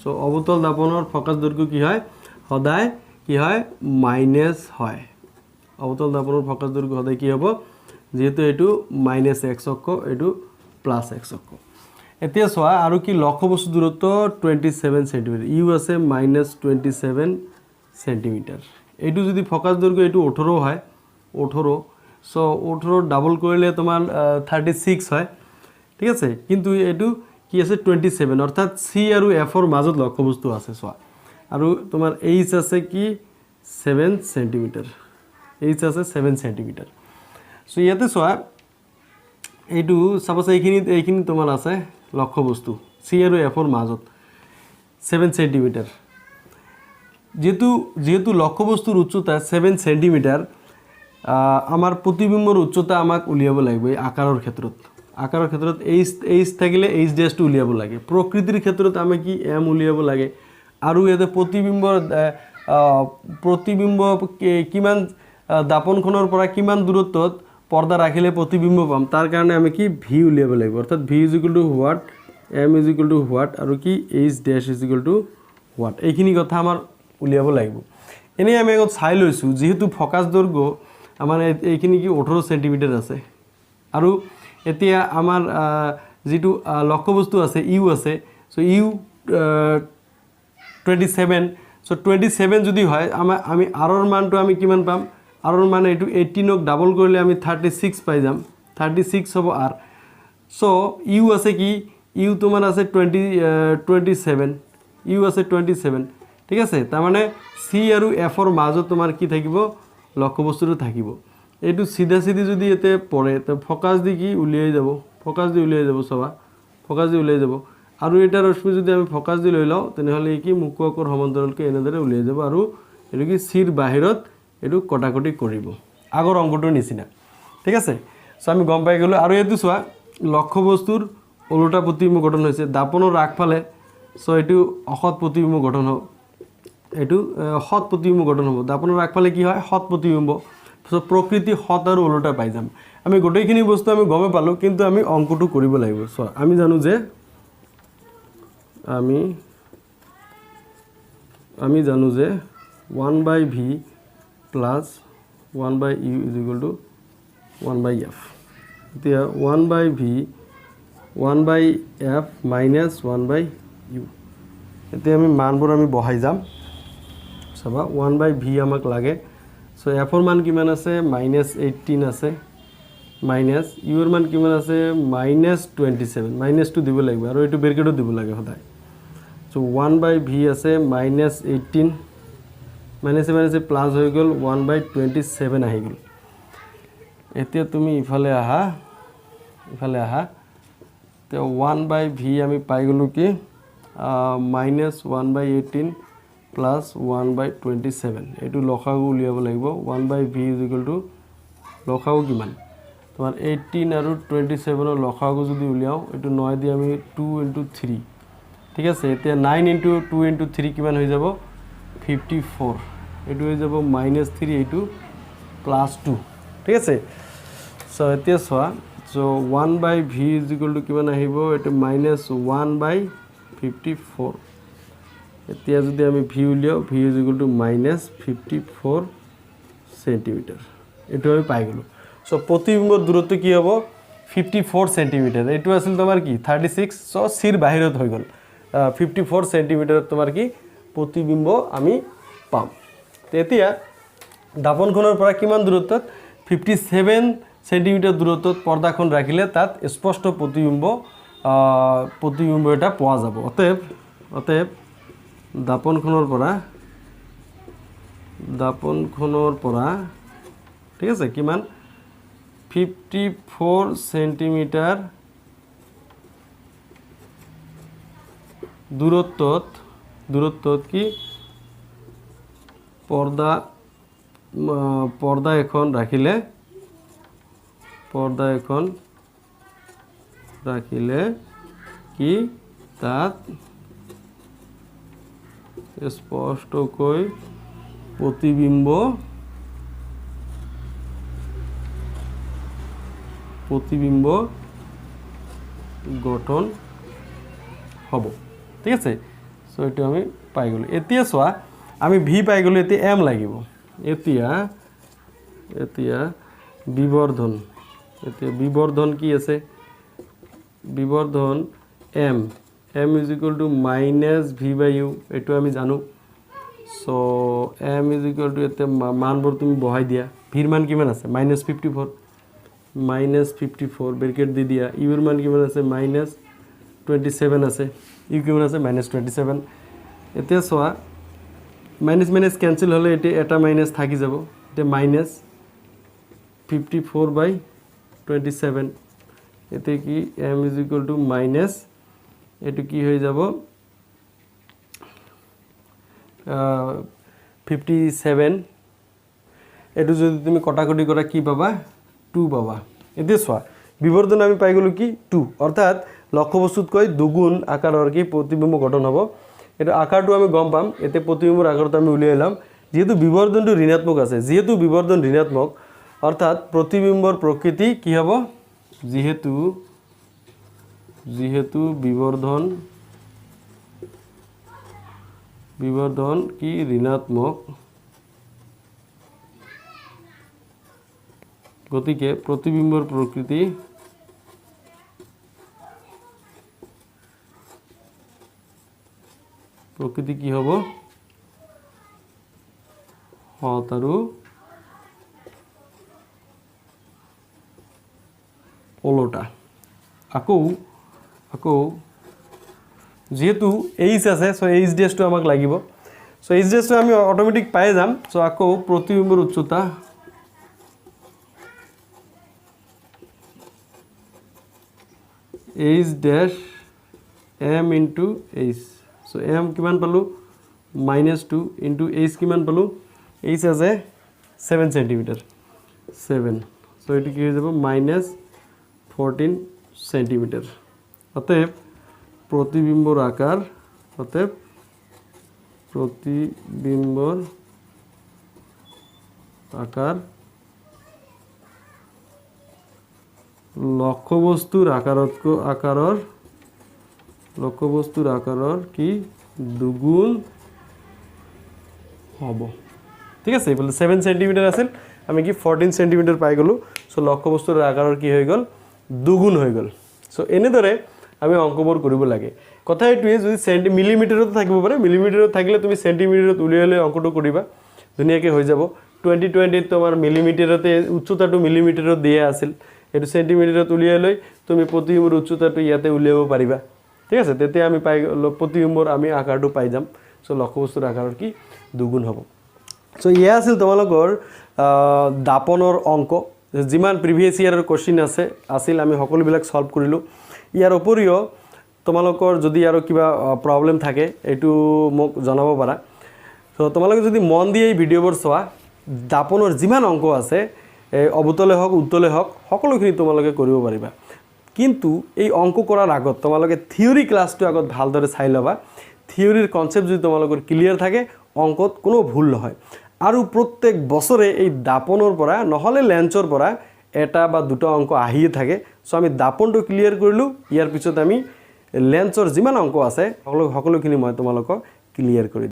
সো অবতল দাপনৰ ফকাস দৈৰ্ঘ্য কি হয় সদায় কি হয় মাইনাস হয় অবতল দাপনৰ ফকাস দৈৰ্ঘ্য সদায় কি হ'ব যেহেতু এইটো -x অক্ষ এইটো +x অক্ষ এতিয়া চোৱা আৰু কি লক্ষ্যবস্তু দূৰত্ব 27 সেন্টিমিটাৰ ইউ আছে -27 সেন্টিমিটাৰ এইটো যদি ফকাস দৈৰ্ঘ্য এইটো 18 হয় 18 সো 18 ডাবল কৰিলে তোমাৰ 36 হয় ঠিক আছে কিন্তু এইটো কি আছে 27 অৰ্থাৎ সি আৰু এফ ৰ মাজত লক্ষ্যবস্তু আছে চোৱা আৰু তোমাৰ এইচ আছে কি 7 সেন্টিমিটাৰ এইচ আছে 7 সেন্টিমিটাৰ সো ইয়াতে চোৱা এইটো সাপোজ এইখিনি তোমাৰ আছে লক্ষ্যবস্তু সি আৰু এফ ৰ মাজত 7 সেন্টিমিটাৰ যেহেতু লক্ষ্যবস্তুৰ উচ্চতা 7 সেন্টিমিটাৰ আমাৰ প্ৰতিবিম্বৰ উচ্চতা আমাক উলিয়াব লাগিব এই আকাৰৰ ক্ষেত্ৰত এইচ থাকিলে এইচ ড্যাশটো উলিয়াব লাগে প্ৰকৃতিৰ ক্ষেত্ৰত আমি কি এম উলিয়াব লাগে আৰু ইয়াতে প্ৰতিবিম্ব কিমান দাপনখনৰ পৰা কিমান দূৰত্বত পৰ্দা ৰাখিলে প্ৰতিবিম্ব পাম তাৰ কাৰণে আমি কি ভি উলিয়াব লাগিব অৰ্থাৎ ভি হোৱাট এম হোৱাট আৰু কি এইচ ড্যাশ হোৱাট এইখিনি কথা আমাৰ উলিয়াব লাগিব এনে আমি আগত চাই লৈছো যেহেতু ফকাস দৈৰ্ঘ্য আমাৰ এইখিনি কি 18 সেন্টিমিটাৰ আছে আৰু এতিয়া আমাৰ যেটো লক্ষ্যবস্তু আছে ইউ আছে সো ইউ 27 সো 27 যদি হয় আমি r ৰ মানটো আমি কিমান পাম r ৰ মান এটো 18 ক ডাবল কৰিলে আমি 36 পাই যাম 36 হ'ব r সো ইউ আছে কি ইউ তোমাৰ আছে 27 ইউ আছে 27 ঠিক আছে তাৰ মানে সি আৰু এফ ৰ মাজত তোমাৰ কি থাকিব লক্ষ্যবস্তুটো থাকিব এইটো সিধা সিধি যদি এতে পৰে তো ফোকাস দি কি উলিয়াই যাব ফোকাস দি উলিয়াই যাব সবা ফোকাস দি উলিয়াই যাব আৰু এটা ৰশ্মি যদি আমি ফোকাস দি লৈ লও তেনেহলে কি মুখ্য অক্ষৰ সমান্তৰালকে এনেদৰে উলিয়াই যাব আৰু এটো কি সিৰ বাহিৰত এটো কটাকটি কৰিব আগৰ অংকটোৰ নিচিনা ঠিক আছে সো আমি গম পাই গলো আৰু এটো চোৱা লক্ষ্যবস্তুৰ ওলোটা প্ৰতিবিম্ব গঠন হৈছে দাপনৰ আগফালে সো এটো অসৎ প্ৰতিবিম্ব গঠন হ'ব এটো সৎ প্ৰতিবিম্ব গঠন হ'ব দাপনৰ আগফালে কি হয় সৎ প্ৰতিবিম্ব সো প্ৰকৃতি সৎ আৰু ওলোটা পাই যাম আমি গোটেইখিনি বস্তু আমি গমে পালো কিন্তু আমি অংকটো কৰিব লাগিব সো আমি জানো যে আমি জানো যে 1/v plus 1/u is equal to 1/f এতিয়া 1/v 1/f minus 1/u এতিয়া আমি মানবোৰ আমি বহাই যাম সবা 1/v আমাক লাগে সো f ৰ মান কিমান আছে -18 আছে মাইনাস u ৰ মান কিমান আছে -27 -2 দিব লাগিব আৰু এটো ব্ৰেকেটত দিব লাগে সদায় সো 1/v আছে -18 -7 প্লাস হৈ গল 1/27 আহি গল এতিয়া তুমি ইফালে আহা তো 1/v আমি পাই গলো কি -1/18 plus 1/27 এটো লসাগু উলিয়াব লাগিব 1/v is equal to লসাগু কিমান তোমাৰ 18 আৰু 27 ৰ লসাগু যদি উলিয়াও এটো 9 দি আমি 2 into 3 ঠিক আছে এতিয়া 9 into 2 into 3 কিমান হৈ যাব 54 এটো হৈ যাব -3 এটো +2 ঠিক আছে সো এতিয়া সোয়া so 1/v is equal to কিমান আহিব এটো -1/54 এতিয়া যদি আমি v উলিয়াও v is equal to -54 centimetre এটো আমি পাই গলো সো প্ৰতিবিম্বৰ দূৰত্ব কি হ'ব 54 সেন্টিমিটাৰ এটো আছিল তোমাৰ কি 36 সো সিৰ বাহিৰত হৈ গল 54 সেন্টিমিটাৰ তোমাৰ কি প্ৰতিবিম্ব আমি পাম তেতিয়া দাপনখনৰ পৰা কিমান দূৰত্বত 57 সেন্টিমিটাৰ দূৰত্বত পৰ্দাখন ৰাখিলে তাত স্পষ্ট প্ৰতিবিম্ব এটা পোৱা যাব অতএব দাপনখনৰ পৰা ঠিক আছে কিমান 54 সেন্টিমিটাৰ দূৰত্বত কি পৰ্দা এখন ৰাখিলে কি তাত স্পষ্টকৈ প্ৰতিবিম্ব গঠন হ'ব ঠিক আছে সো এটো আমি পাই গলো এতিয়া সোয়া আমি ভি পাই গলো এতিয়া এম লাগিব এতিয়া বিবৰ্ধন কি আছে বিবৰ্ধন m is equal to -v/u এটো আমি জানো so m is equal to এতে মানবোৰ তুমি বহাই দিয়া ভিৰ মান কিমান আছে -54 ব্ৰেকেট দি দিয়া u ৰ মান কিমান আছে -27 আছে u কিমান আছে -27 এতিয়া সোয়া মাইনাস ক্যান্সেল হলে এটা মাইনাস থাকি যাব এটা -54/27 এতে কি m is equal to minus এটো কি হৈ যাব 57 এটো যদি তুমি কটাকটি কৰা কি পাবা 2 পাবা এতিয়া সোয়া বিবৰ্ধন আমি পাই গলো কি 2 অৰ্থাৎ লক্ষ্যবস্তুতকৈ দুগুণ আকাৰৰ কি প্ৰতিবিম্ব গঠন হ'ব এটা আকাৰটো আমি গম পাম এতে প্ৰতিবিম্বৰ আকাৰটো আমি উলিয়াইলাম যেহেতু বিবৰ্ধনটো ঋণাত্মক আছে যেহেতু বিবৰ্ধন ঋণাত্মক অৰ্থাৎ প্ৰতিবিম্বৰ প্ৰকৃতি কি হ'ব যেহেতু বিবৰ্ধন কি ঋণাত্মক গতিকে প্ৰতিবিম্বৰ প্ৰকৃতি প্ৰকৃতি কি হ'ব হত আৰু ওলোটা আকৌ যেহেতু এইচ আছে সো এইচ ডেছটো আমাক লাগিব সো এইচ ডেছটো আমি অটোমেটিক পাই যাম সো আকৌ প্ৰতিবিম্বৰ উচ্চতা এইচ ডেছ m into h so m কিমান পালো -2 into h কিমান পালো h আছে 7 cm 7 so এটি কি হয়ে যাব -14 cm অতএব প্রতিবিম্বর আকার লক্ষ্যবস্তুর আকাৰৰ কি দুগুণ হ'ব ঠিক আছে এইফালে 7 সেন্টিমিটাৰ আছিল আমি কি 14 সেন্টিমিটাৰ পাই গলো সো লক্ষ্যবস্তুৰ আকাৰৰ কি হৈ গল দুগুণ হৈ গল সো এনেদৰে আমি অঙ্কবোৰ কৰিব লাগে কথা এইটোৱে যদি মিলিমিটাৰত থাকিব পাৰে মিলিমিটাৰত থাকিলে তুমি সেন্টিমিটাৰত উলিয়ালে অঙ্কটো কৰিবা ধুনীয়াকৈ হৈ যাব 2020 তোমাৰ মিলিমিটাৰতে উচ্চতাটো মিলিমিটাৰত দিয়া আছিল এটো সেন্টিমিটাৰত উলিয়াই লৈ তুমি প্ৰতিবিম্বৰ উচ্চতাটো ইয়াতে উলিয়াব পাৰিবা ঠিক আছে তেতিয়া আমি পাই প্ৰতিবিম্বৰ আমি আকাৰটো পাই যাম সো লক্ষ্যবস্তুৰ আকাৰৰ কি দুগুণ হ'ব সো ইয়া আছিল তোমালোকৰ দাপনৰ অঙ্ক যিমান প্ৰিভিয়াস ইয়াৰৰ কোশ্চেন আছিল আমি সকলোবিলাক সলভ কৰিলো ইয়াৰ উপৰিও তোমালোকৰ যদি আৰু কিবা প্ৰবলেম থাকে এটো মোক জনাব পাৰা সো তোমালোকে যদি মন দি এই ভিডিঅ'বোৰ চোৱা দাপনৰ যিমান অঙ্ক আছে অবতলে হওক উত্তলে হওক সকলোখিনি তোমালোকে কৰিব পাৰিবা কিন্তু এই অঙ্ক কৰাৰ আগত তোমালোকে থিওৰি ক্লাছটো আগত ভালদৰে চাই লবা থিওৰিৰ কনসেপ্ট যদি তোমালোকৰ ক্লিয়াৰ থাকে অঙ্কত কোনো ভুল নহয় আৰু প্ৰত্যেক বছৰে এই দাপনৰ পৰা নহলে লেন্সৰ পৰা এটা বা দুটা অঙ্ক আহিয়ে থাকে সো আমি দাপনটো ক্লিয়াৰ কৰিলো ইয়াৰ পিছত আমি লেন্সৰ যিমান অঙ্ক আছে সকলোখিনি মই তোমালোকক ক্লিয়াৰ কৰি